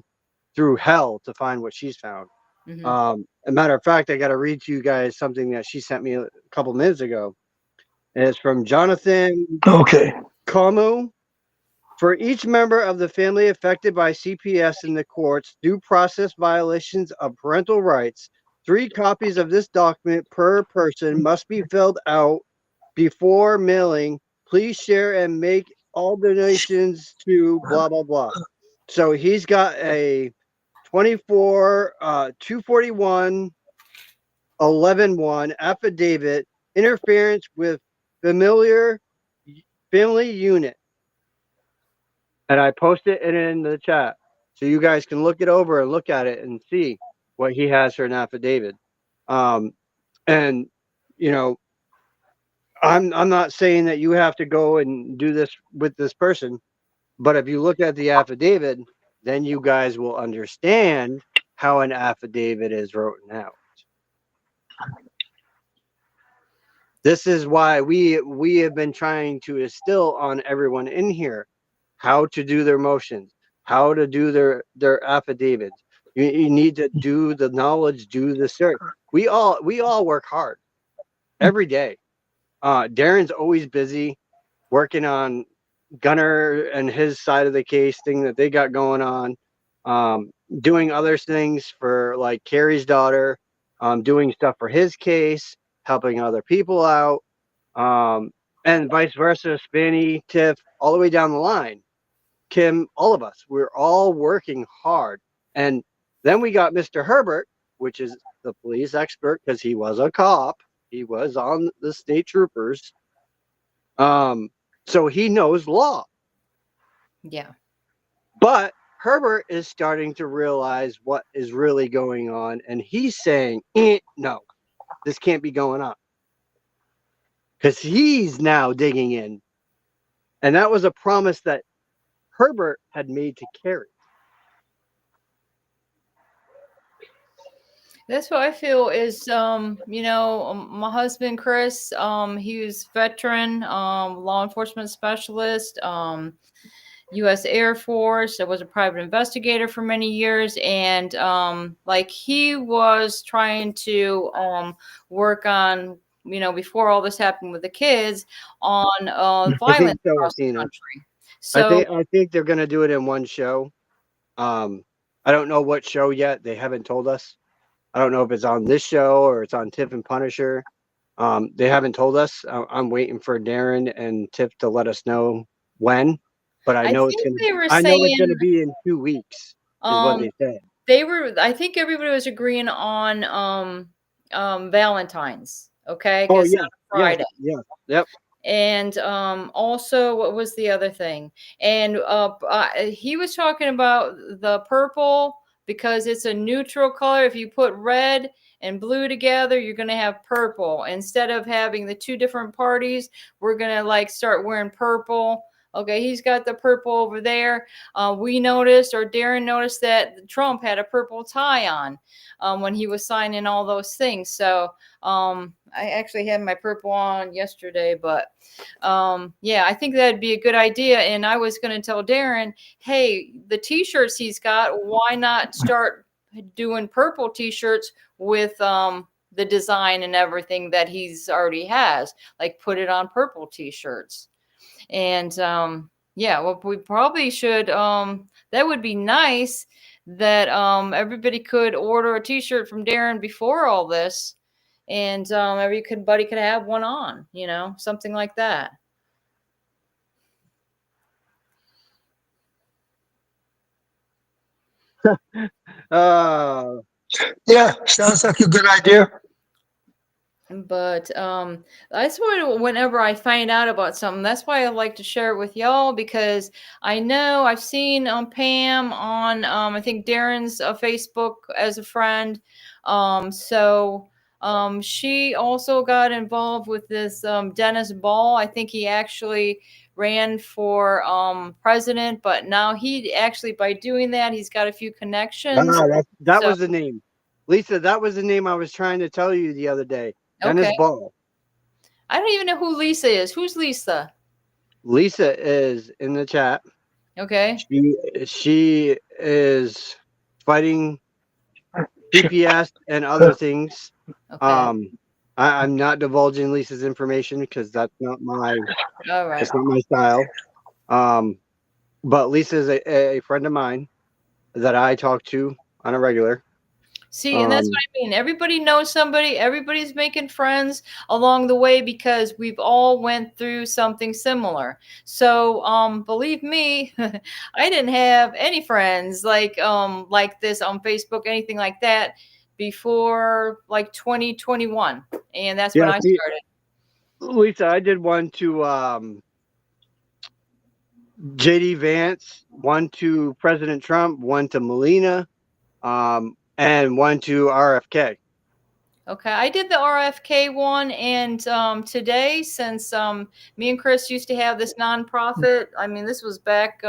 through hell to find what she's found. Mhm. A matter of fact, I got to read to you guys something that she sent me a couple minutes ago. And it's from Jonathan Okay. Como. For each member of the family affected by CPS in the courts due process violations of parental rights, 3 copies of this document per person must be filled out before mailing. Please share and make all donations to blah blah blah. So he's got a 241 11-1 affidavit, interference with familiar family unit. And I posted it in the chat so you guys can look it over and look at it and see what he has for an affidavit. And you know, I'm not saying that you have to go and do this with this person, but if you look at the affidavit, then you guys will understand how an affidavit is written out. This is why we have been trying to instill on everyone in here how to do their motions, how to do their affidavits. You need to do the knowledge, do the search. We all work hard every day. Darren's always busy working on Gunner and his side of the case thing that they got going on, doing other things for like Carrie's daughter, doing stuff for his case, helping other people out, and vice versa. Spanny, Tiff, all the way down the line. Kim, all of us, we're all working hard. And then we got Mr. Herbert, which is the police expert because he was a cop. He was on the state troopers. So he knows law. Yeah. But Herbert is starting to realize what is really going on. And he's saying, no, this can't be going on. Because he's now digging in. And that was a promise that Herbert had made to Carrie. That's what I feel is, my husband, Chris, he was veteran, law enforcement specialist. U.S. Air Force. I was a private investigator for many years, and like he was trying to work on, before all this happened with the kids, on I violence think so, across the Athena. country. So I think they're gonna do it in one show. I don't know what show yet. They haven't told us. I don't know if it's on this show or it's on Tiff and Punisher. They haven't told us. I'm waiting for Darren and Tiff to let us know when. But I I know think they were I know it's saying gonna be in 2 weeks, is what um they said. I think everybody was agreeing on Valentine's, okay, Oh because yeah, on yes, Friday. yes, yep. And also, what was the other thing? And he was talking about the purple because it's a neutral color. If you put red and blue together, you're going to have purple. Instead of having the two different parties, we're going to like start wearing purple. Okay, he's got the purple over there. We noticed, or Darren noticed, that Trump had a purple tie on when he was signing all those things. So I actually had my purple on yesterday, but yeah, I think that'd be a good idea. And I was going to tell Darren, hey, the t-shirts he's got, why not start doing purple t-shirts with the design and everything that he's already has, like put it on purple t-shirts. And yeah, well, we probably should that would be nice that everybody could order a t-shirt from Darren before all this, and everybody could have one on, something like that. Uh, Yeah, sounds like a good idea. But that's why whenever I find out about something, that's why I like to share it with y'all, because I know I've seen Pam on I think Darren's Facebook as a friend. So she also got involved with this Dennis Ball. I think he actually ran for president, but now he actually, by doing that, he's got a few connections. that So was the name. Lisa, that was the name I was trying to tell you the other day. Dennis okay, Ball. I don't even know who Lisa is. Who's Lisa? Lisa is in the chat. Okay. She is fighting CPS and other things. Okay. I'm not divulging Lisa's information because that's not my All right. style. But Lisa is a friend of mine that I talk to on a regular. See, and that's what I mean. Everybody knows somebody. Everybody's making friends along the way because we've all went through something similar. So, believe me, I didn't have any friends like this on Facebook, anything like that, before like 2021, and that's when Yeah, I started. Lisa, I did one to JD Vance, one to President Trump, one to Melina, and one to RFK. Okay, I did the RFK one, and today, since me and Chris used to have this nonprofit, I mean, this was back,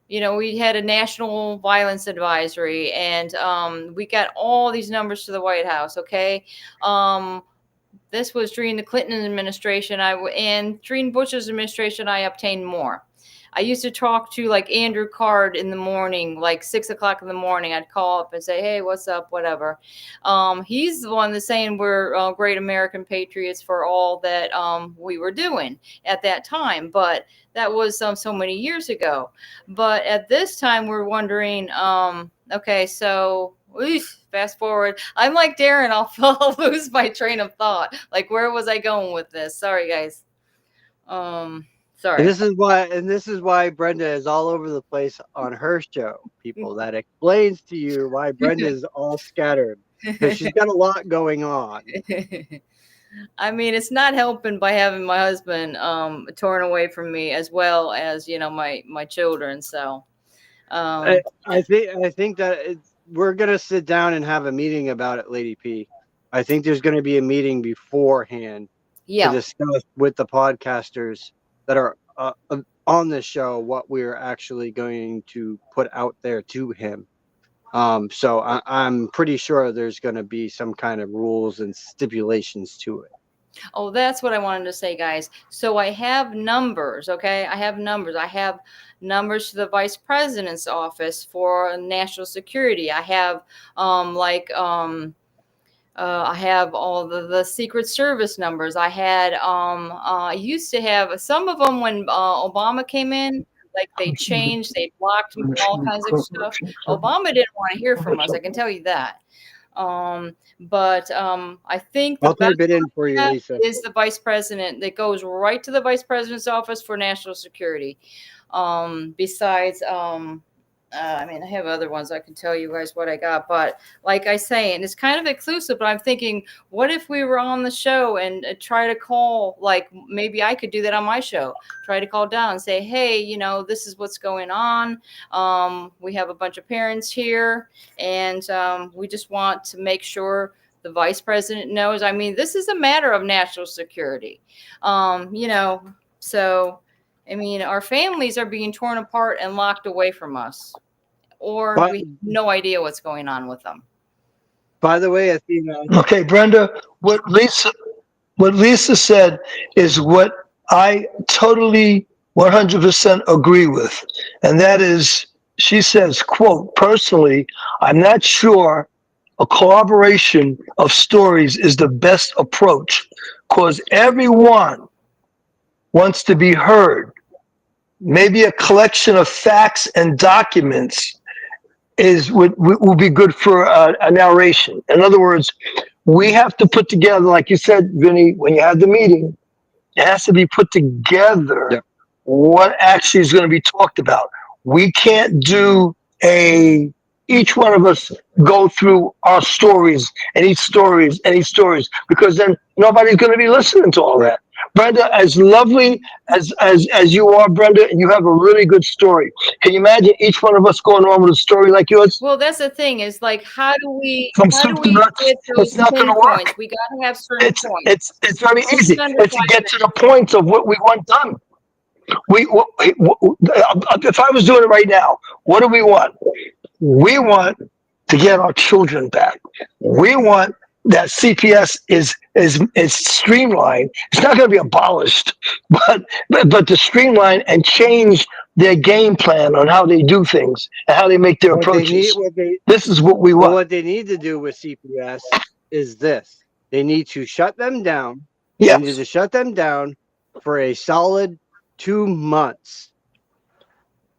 we had a national violence advisory, and we got all these numbers to the White House. Okay, this was during the Clinton administration. And during Bush's administration, I obtained more. I used to talk to like Andrew Card in the morning, like 6 o'clock in the morning. I'd call up and say, "Hey, what's up?" Whatever. He's the one that's saying we're great American patriots for all that we were doing at that time. But that was so many years ago. But at this time, we're wondering, okay, so fast forward. I'm like Darren, I'll lose my train of thought. Like, where was I going with this? Sorry, guys. Sorry. And this is why Brenda is all over the place on her show. People, that explains to you why Brenda is all scattered, because she's got a lot going on. I mean, it's not helping by having my husband torn away from me, as well as my children. So I think that we're gonna sit down and have a meeting about it, Lady P. I think there's going to be a meeting beforehand to yeah. discuss with the podcasters that are on this show what we're actually going to put out there to him. So I'm pretty sure there's going to be some kind of rules and stipulations to it. Oh, that's what I wanted to say, guys. So I have numbers, okay? I have numbers. I have numbers to the vice president's office for national security. I have I have all the Secret Service numbers. I used to have some of them when Obama came in, like they changed, they blocked me, all kinds of stuff. Obama didn't want to hear from us, I can tell you that. I think the I'll best type it in for you, one Lisa. is the vice president that goes right to the vice president's office for national security. Besides, I mean, I have other ones I can tell you guys what I got, but like I say, and it's kind of exclusive, but I'm thinking, what if we were on the show and try to call, like maybe I could do that on my show, try to call down and say, hey, you know, this is what's going on. We have a bunch of parents here, and we just want to make sure the vice president knows. I mean, this is a matter of national security, you know, so I mean, our families are being torn apart and locked away from us, or But we have no idea what's going on with them. by the way, Athena, Okay, Brenda, what Lisa said is what I totally 100% agree with. And that is, she says, quote, personally, I'm not sure a collaboration of stories is the best approach because everyone wants to be heard. Maybe a collection of facts and documents will be good for a narration. In other words, we have to put together, like you said, Vinny, when you had the meeting, it has to be put together. Yep. What actually is going to be talked about. We can't do each one of us go through our stories and each stories because then nobody's going to be listening to all that. Brenda, as lovely as you are, Brenda, and you have a really good story. Can you imagine each one of us going on with a story like yours? Well, that's the thing is like, how do we From soup to nuts, get those it's not going to work. pinpoints? We got to have certain points. It's very easy. It's to get to the points of what we want done. If I was doing it right now, what do we want? We want to get our children back. We want that CPS is streamlined. It's not going to be abolished, but to streamline and change their game plan on how they do things and how they make their approaches. This is what we want. What they need to do with CPS is this: they need to shut them down. Yes. They need to shut them down for a solid 2 months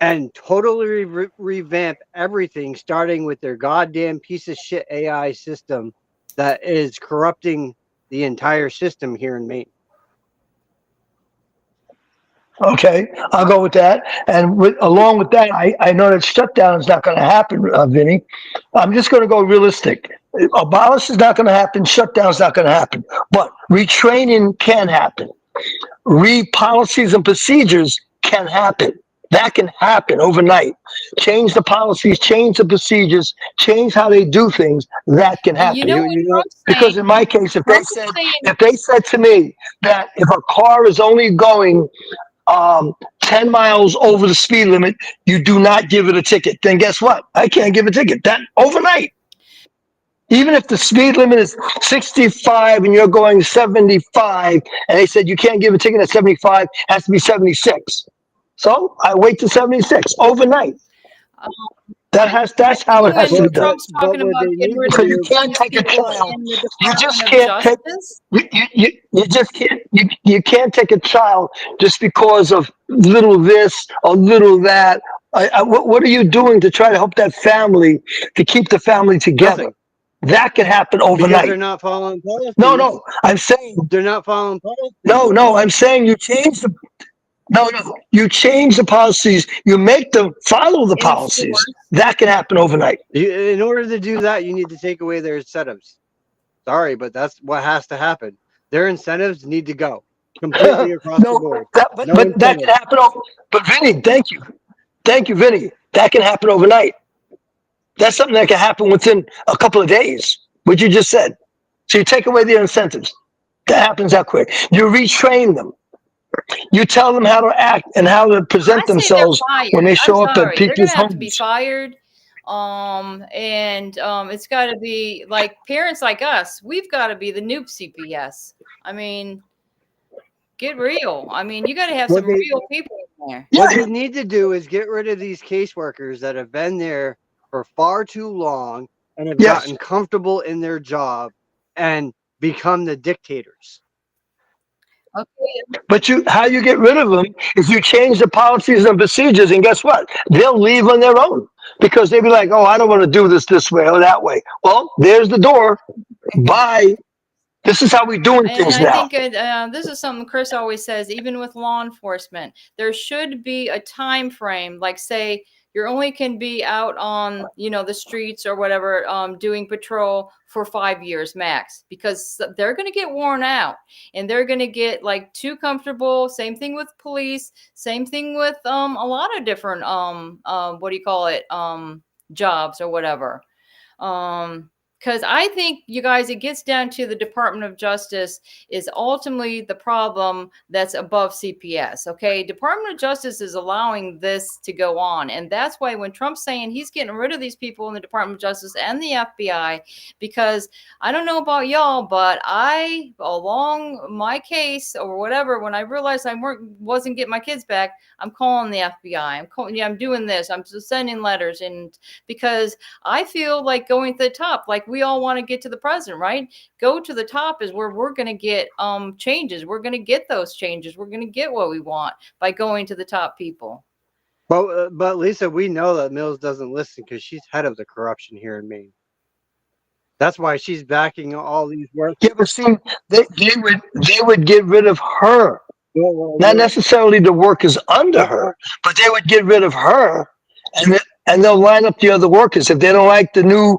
and totally revamp everything, starting with their goddamn piece of shit AI system that is corrupting the entire system here in Maine. Okay, I'll go with that. And along with that, I know that shutdown is not going to happen, Vinny. I'm just going to go realistic. Abolish is not going to happen. Shutdown is not going to happen. But retraining can happen. Policies and procedures can happen. That can happen overnight. Change the policies, change the procedures, change how they do things. That can happen. You know because in my case, if they said to me that if a car is only going 10 miles over the speed limit, you do not give it a ticket. Then guess what? I can't give a ticket. That overnight. Even if the speed limit is 65 and you're going 75, and they said you can't give a ticket at 75, it has to be 76. So I wait to 76 overnight. That's how it has to be done. Trump's talking about getting rid of So you can't take a child. You just can't take. You just can't. You can't take a child just because of little this or little that. What are you doing to try to help that family to keep the family together? Nothing. That can happen overnight. Because they're not following policies. No. I'm saying they're not following policies. No. I'm saying you change the. No. You change the policies. You make them follow the policies. That can happen overnight. In order to do that, you need to take away their incentives. Sorry, but that's what has to happen. Their incentives need to go completely across the board. But that can happen. But Vinny, thank you, Vinny. That can happen overnight. That's something that can happen within a couple of days. What you just said. So you take away their incentives. That happens that quick. You retrain them. You tell them how to act and how to present themselves when they show up at people's homes. They're going to have to be fired. It's got to be like parents like us. We've got to be the new CPS. I mean, get real. I mean, you got to have What some they real people in there. what they need to do is get rid of these caseworkers that have been there for far too long and have Yes. gotten comfortable in their job and become the dictators. Okay. But how you get rid of them is you change the policies and procedures, and guess what? They'll leave on their own because they'll be like, "Oh, I don't want to do this way or that way." Well, there's the door. Bye. This is how we're doing And things I now. think this is something Chris always says, even with law enforcement, there should be a time frame, like say you only can be out on, the streets or whatever, doing patrol for 5 years max, because they're going to get worn out and they're going to get like too comfortable. Same thing with police. Same thing with a lot of different what do you call it, jobs or whatever. Because I think, you guys, it gets down to the Department of Justice is ultimately the problem that's above CPS. Okay, Department of Justice is allowing this to go on, and that's why when Trump's saying he's getting rid of these people in the Department of Justice and the FBI, because I don't know about y'all, but I, along my case or whatever, when I realized I wasn't getting my kids back, I'm calling the FBI. I'm doing this. I'm just sending letters, and because I feel like going to the top, like we all want to get to the president, right? Go to the top is where we're going to get changes. We're going to get those changes. We're going to get what we want by going to the top people. But Lisa, we know that Mills doesn't listen because she's head of the corruption here in Maine. That's why she's backing all these workers. Yeah, but see, they would get rid of her, not necessarily the workers under her, but they would get rid of her, and they'll line up the other workers. If they don't like the new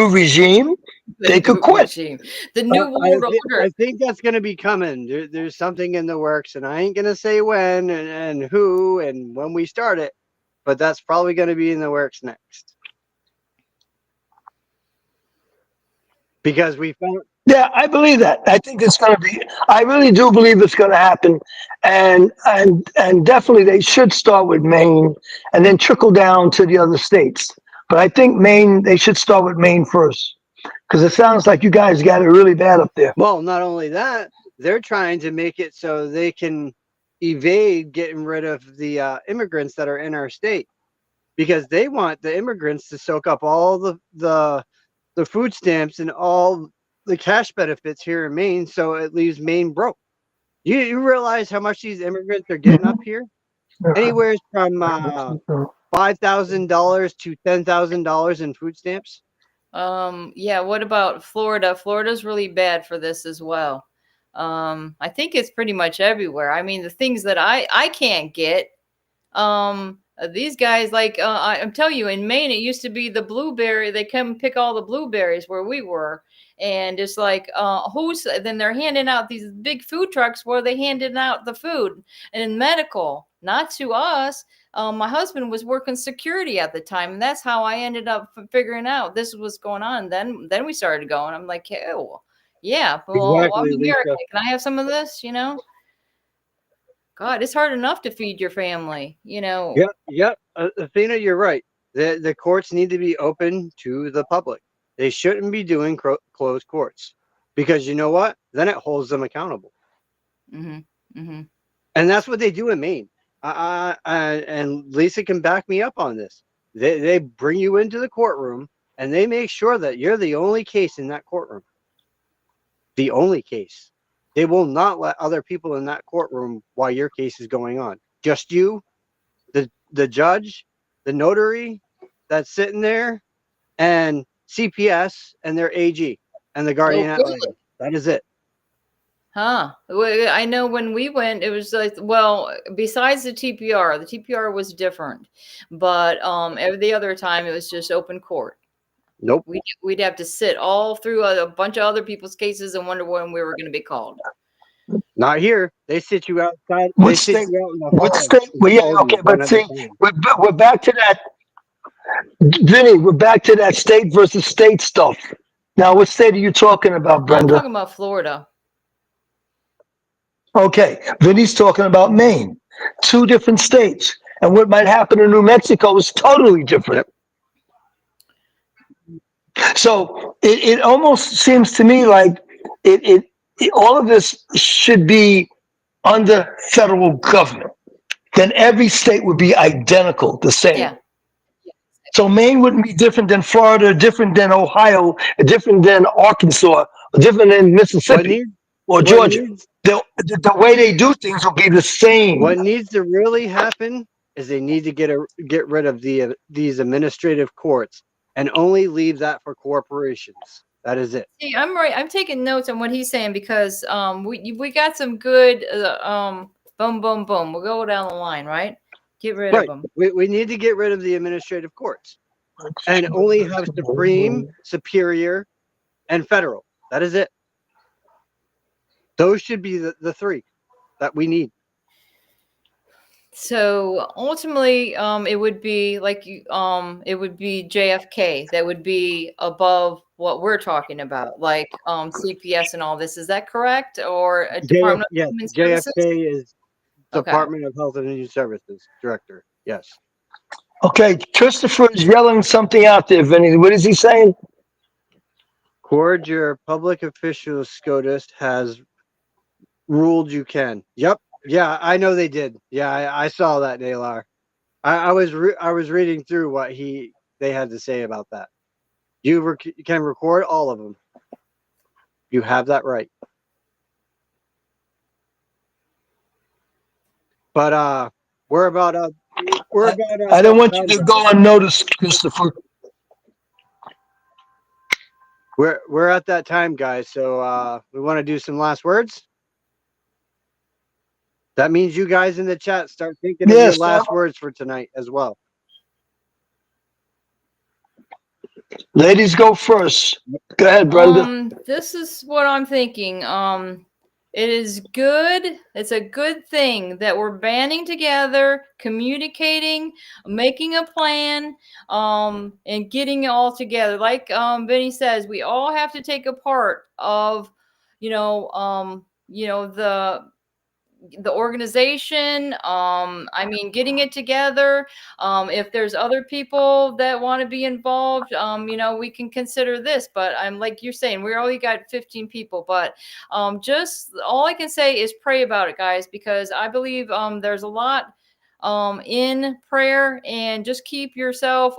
regime, they could quit. The new world order. I think that's going to be coming. There's something in the works, and I ain't going to say when and who and when we start it, but that's probably going to be in the works next. Because we found. Yeah, I believe that. I think it's going to be. I really do believe it's going to happen, and definitely they should start with Maine and then trickle down to the other states. But I think Maine, they should start with Maine first, because it sounds like you guys got it really bad up there. Well, not only that, they're trying to make it so they can evade getting rid of the immigrants that are in our state, because they want the immigrants to soak up all the food stamps and all the cash benefits here in Maine, so it leaves Maine broke. You realize how much these immigrants are getting up here? Anywhere from $5,000 to $10,000 in food stamps. Yeah, what about Florida? Florida's really bad for this as well. I think it's pretty much everywhere. I mean, the things that I can't get, these guys, like I'm telling you, in Maine, it used to be the blueberry. They come pick all the blueberries where we were. And it's like, then they're handing out these big food trucks where they handed out the food. And in medical, not to us. My husband was working security at the time, and that's how I ended up figuring out this was going on. Then we started going. I'm like, oh, yeah, well, Exactly, I'm American. Lisa. Can I have some of this? God, it's hard enough to feed your family. Yep. Athena, you're right. The courts need to be open to the public. They shouldn't be doing closed courts, because you know what? Then it holds them accountable. Mm-hmm. Mm-hmm. And that's what they do in Maine. And Lisa can back me up on this. They bring you into the courtroom and they make sure that you're the only case in that courtroom. The only case. They will not let other people in that courtroom while your case is going on. Just you, the judge, the notary that's sitting there, and CPS and their AG and the guardian ad litem. That is it. Huh. Well, I know when we went, it was like, well, besides the TPR was different, but every other time it was just open court. Nope. We'd have to sit all through a bunch of other people's cases and wonder when we were going to be called. Not here. They sit you outside. What They state? sit you out in the What hall state? and Well, yeah, call you okay, one but at see, a time. we're back to that, Vinny. We're back to that state versus state stuff. Now, what state are you talking about, I'm Brenda? talking about Florida. Okay, Vinny's talking about Maine. 2 different states. And what might happen in New Mexico is totally different. So it almost seems to me like all of this should be under federal government. Then every state would be identical, the same. Yeah. So Maine wouldn't be different than Florida, different than Ohio, different than Arkansas, different than Mississippi or what Georgia. needs The way they do things will be the same. what needs to really happen is they need to get rid of these administrative courts and only leave that for corporations. That is it. See, I'm right. I'm taking notes on what he's saying because we got some good boom boom boom. We'll go down the line, right? Get rid of Right. them. We need to get rid of the administrative courts and only have Supreme, Superior, and Federal. That is it. Those should be the three that we need. So ultimately, it would be like it would be JFK that would be above what we're talking about, like CPS and all this. Is that correct? Or a Department of Human Services? JFK is Okay. Department of Health and Human Services Director. Yes. Okay, Christopher is yelling something out there, Vinny. What is he saying? Cord, your public official SCOTUS has ruled you can. Yep. Yeah, I know they did. Yeah, I saw that, Naylor. I was reading through what they had to say about that. You can record all of them. You have that right. But we're about I don't want you to go unnoticed, Christopher. We're at that time, guys. So we want to do some last words. That means you guys in the chat start thinking of your last words for tonight as well. Ladies go first. Go ahead, Brenda. This is what I'm thinking. It is good. It's a good thing that we're banding together, communicating, making a plan, and getting it all together. Like Vinny says, we all have to take a part of, the organization. I mean, getting it together. If there's other people that want to be involved, we can consider this. But I'm like you're saying, we only got 15 people. But just all I can say is pray about it, guys, because I believe there's a lot in prayer, and just keep yourself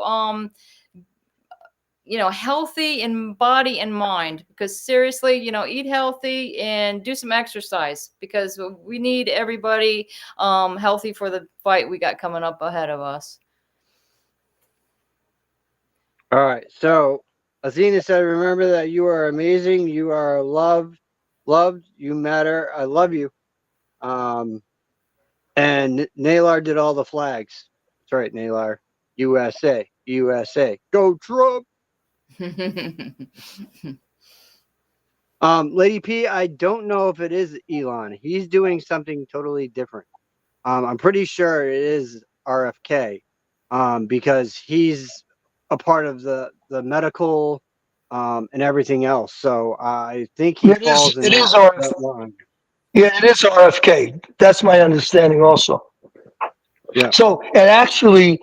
healthy in body and mind, because seriously, eat healthy and do some exercise, because we need everybody healthy for the fight we got coming up ahead of us. All right. So Athena said, remember that you are amazing. You are loved. You matter. I love you. And Naylor did all the flags. That's right, Naylor. USA. Go Trump. Lady P, I don't know if it is Elon. He's doing something totally different. I'm pretty sure it is RFK, because he's a part of the medical and everything else. So I think he falls in that line. Yeah, it is RFK. That's my understanding also. Yeah. So, and actually,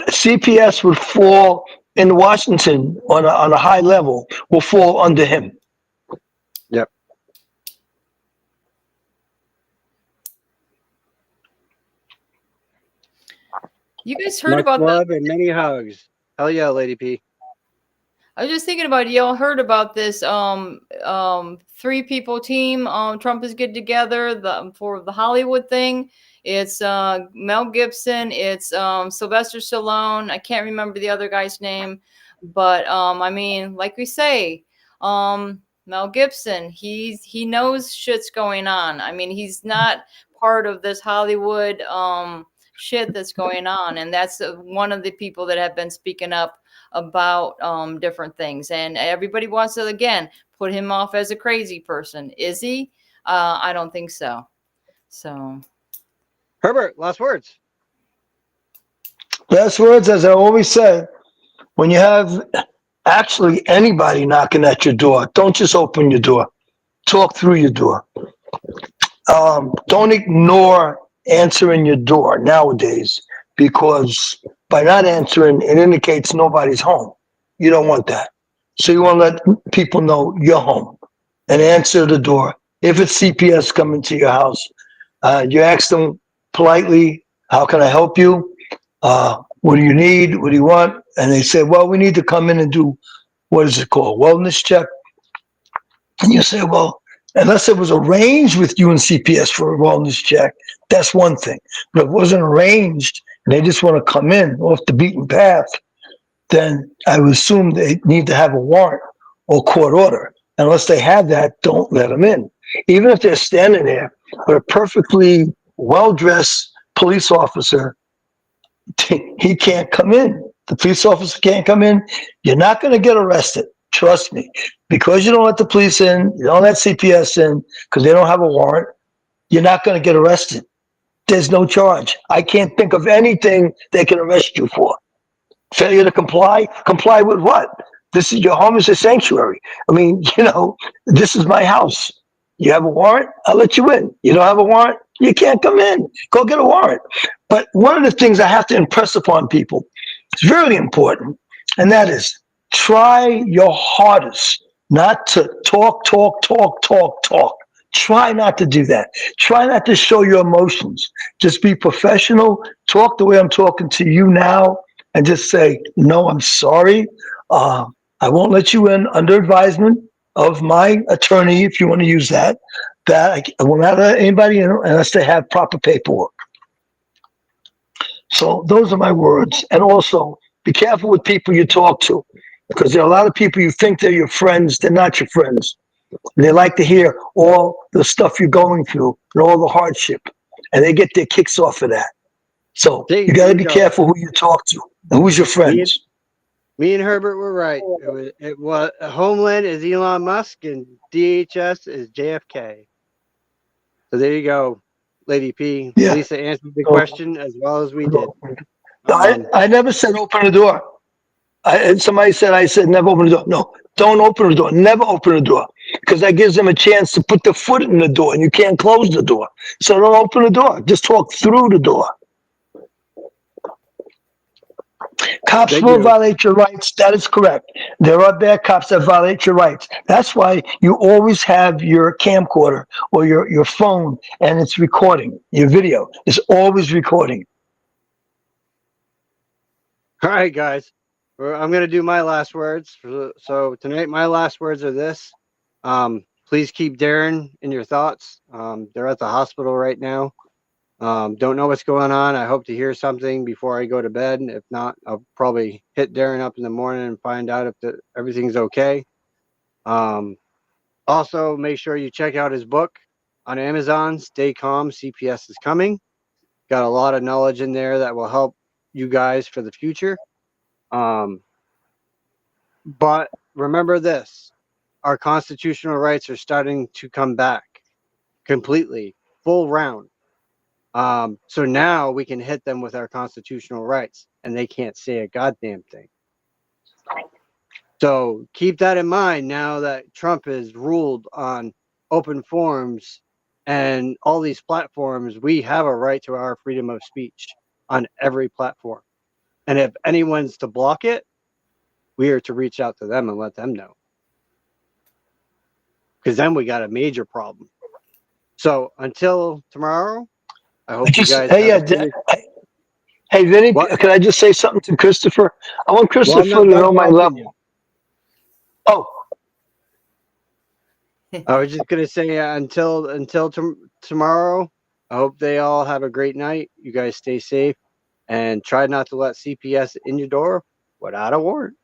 CPS would fall in Washington on a high level, will fall under him. Yep. You guys heard Much about love and many hugs. Hell yeah, Lady P. I was just thinking about, y'all heard about this 3-people team Trump is getting together for the Hollywood thing. It's Mel Gibson, it's Sylvester Stallone. I can't remember the other guy's name, but I mean, like we say, Mel Gibson, he knows shit's going on. I mean, he's not part of this Hollywood shit that's going on, and that's one of the people that have been speaking up about different things, and everybody wants to again put him off as a crazy person. Is he? I don't think so. So, Herbert, last words. Last words, as I always say, when you have actually anybody knocking at your door, don't just open your door. Talk through your door. Don't ignore answering your door nowadays, because by not answering, it indicates nobody's home. You don't want that. So you want to let people know you're home and answer the door. If it's CPS coming to your house, you ask them politely, how can I help you? What do you need? What do you want? And they say, well, we need to come in and do, what is it called? Wellness check. And you say, well, unless it was arranged with you and CPS for a wellness check, that's one thing. But if it wasn't arranged and they just want to come in off the beaten path, then I would assume they need to have a warrant or court order. Unless they have that, don't let them in. Even if they're standing there with a perfectly well-dressed police officer, he can't come in. The police officer can't come in. You're not going to get arrested. Trust me. Because you don't let the police in, you don't let CPS in, because they don't have a warrant, you're not going to get arrested. There's no charge. I can't think of anything they can arrest you for. Failure to comply? Comply with what? This is your home is a sanctuary. I mean, this is my house. You have a warrant? I'll let you in. You don't have a warrant? You can't come in. Go get a warrant. But one of the things I have to impress upon people, it's really important, and that is try your hardest not to talk. Try not to do that. Try not to show your emotions. Just be professional. Talk the way I'm talking to you now and just say, no, I'm sorry. I won't let you in under advisement of my attorney, if you want to use that. I will not let anybody in unless they have proper paperwork. So those are my words. And also, be careful with people you talk to, because there are a lot of people you think they're your friends. They're not your friends. And they like to hear all the stuff you're going through and all the hardship. And they get their kicks off of that. So you got to be careful who you talk to and who's your friends. Me and Herbert were right. It was Homeland is Elon Musk and DHS is JFK. So there you go, Lady P. Yeah. Lisa answered the question as well as we did. I never said open the door. Somebody said I said never open the door. No, don't open the door. Never open the door, because that gives them a chance to put their foot in the door, and you can't close the door. So don't open the door. Just talk through the door. Cops will violate your rights. That is correct. There are bad cops that violate your rights. That's why you always have your camcorder or your phone, and it's recording. Your video is always recording. All right, guys. I'm going to do my last words. So tonight, my last words are this. Please keep Darren in your thoughts. They're at the hospital right now. Don't know what's going on. I hope to hear something before I go to bed. If not, I'll probably hit Darren up in the morning and find out if everything's okay. Also, make sure you check out his book on Amazon, Stay Calm, CPS is Coming. Got a lot of knowledge in there that will help you guys for the future. But remember this, our constitutional rights are starting to come back completely, full round. So now we can hit them with our constitutional rights, and they can't say a goddamn thing. So keep that in mind now that Trump has ruled on open forums and all these platforms. We have a right to our freedom of speech on every platform. And if anyone's to block it, we are to reach out to them and let them know. Because then we got a major problem. So until tomorrow, I hope you guys. Hey, Vinny, can I just say something to Christopher? I want Christopher to know my level. Oh. I was just going to say until tomorrow, I hope they all have a great night. You guys stay safe and try not to let CPS in your door without a warrant.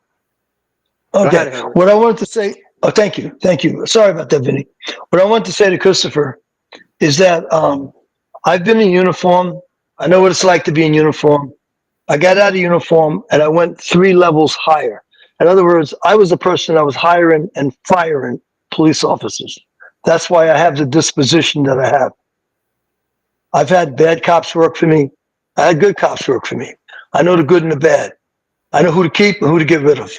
Okay. What I wanted to say, thank you. Sorry about that, Vinny. What I want to say to Christopher is that I've been in uniform. I know what it's like to be in uniform. I got out of uniform and I went 3 levels higher. In other words, I was the person that was hiring and firing police officers. That's why I have the disposition that I have. I've had bad cops work for me. I had good cops work for me. I know the good and the bad. I know who to keep and who to get rid of.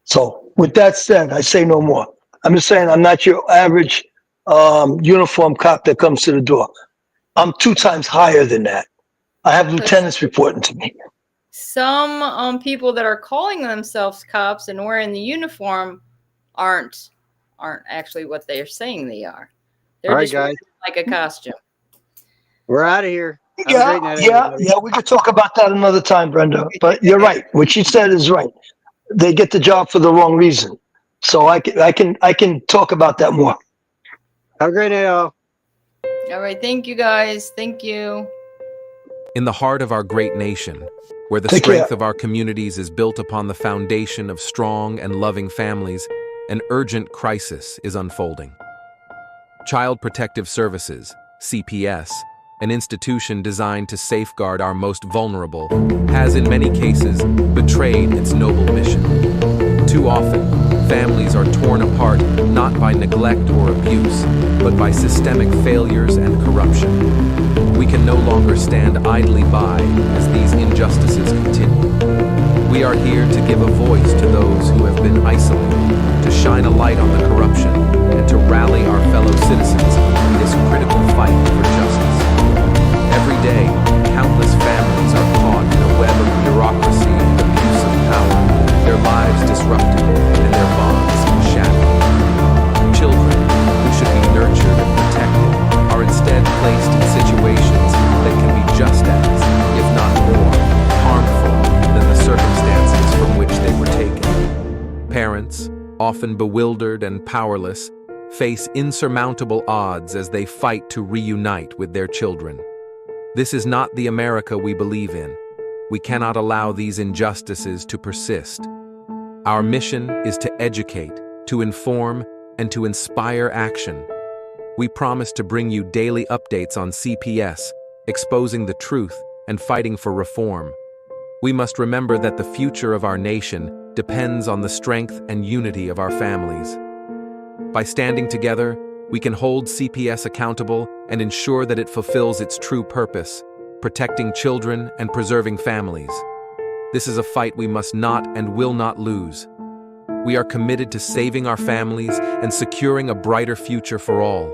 So with that said, I say no more. I'm just saying I'm not your average uniform cop that comes to the door. I'm 2 times higher than that. I have lieutenants reporting to me. some people that are calling themselves cops and wearing the uniform aren't actually what they're saying they are. They're All right, just wearing guys. like a costume. We're out of here. Have a Yeah, great night, yeah, everybody. yeah. We could talk about that another time, Brenda. But you're right. What she said is right. They get the job for the wrong reason. So I can talk about that more. Have a great night, all. All right, thank you guys. Thank you. In the heart of our great nation, where the Take strength care. of our communities is built upon the foundation of strong and loving families, an urgent crisis is unfolding. Child Protective Services, CPS, an institution designed to safeguard our most vulnerable, has in many cases betrayed its noble mission. Too often, families are torn apart not by neglect or abuse, but by systemic failures and corruption. We can no longer stand idly by as these injustices continue. We are here to give a voice to those who have been isolated, to shine a light on the corruption, and to rally our fellow citizens in this critical fight for justice. Every day, countless families are caught in a web of bureaucracy and abuse of power, their lives disrupted and their bonds shattered. Children, who should be nurtured and protected, are instead placed in situations that can be just as, if not more, harmful than the circumstances from which they were taken. Parents, often bewildered and powerless, face insurmountable odds as they fight to reunite with their children. This is not the America we believe in. We cannot allow these injustices to persist. Our mission is to educate, to inform, and to inspire action. We promise to bring you daily updates on CPS, exposing the truth and fighting for reform. We must remember that the future of our nation depends on the strength and unity of our families. By standing together, we can hold CPS accountable and ensure that it fulfills its true purpose, protecting children and preserving families. This is a fight we must not and will not lose. We are committed to saving our families and securing a brighter future for all.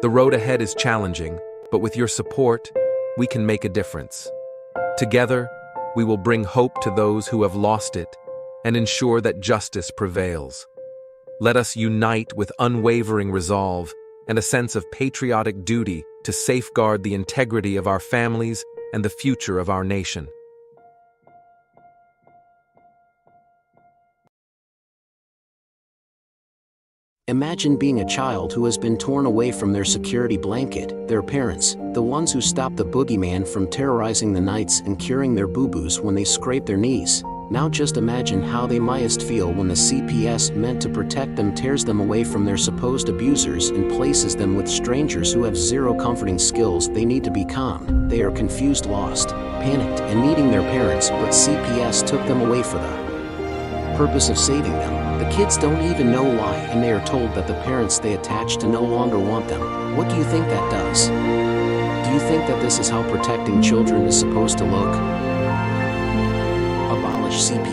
The road ahead is challenging, but with your support, we can make a difference. Together, we will bring hope to those who have lost it and ensure that justice prevails. Let us unite with unwavering resolve and a sense of patriotic duty to safeguard the integrity of our families and the future of our nation. Imagine being a child who has been torn away from their security blanket, their parents, the ones who stopped the boogeyman from terrorizing the nights and curing their boo-boos when they scraped their knees. Now just imagine how they must feel when the CPS meant to protect them tears them away from their supposed abusers and places them with strangers who have zero comforting skills. They need to be calm. They are confused, lost, panicked, and needing their parents, but CPS took them away for the purpose of saving them. The kids don't even know why, and they are told that the parents they attach to no longer want them. What do you think that does? Do you think that this is how protecting children is supposed to look? Abolish CPS.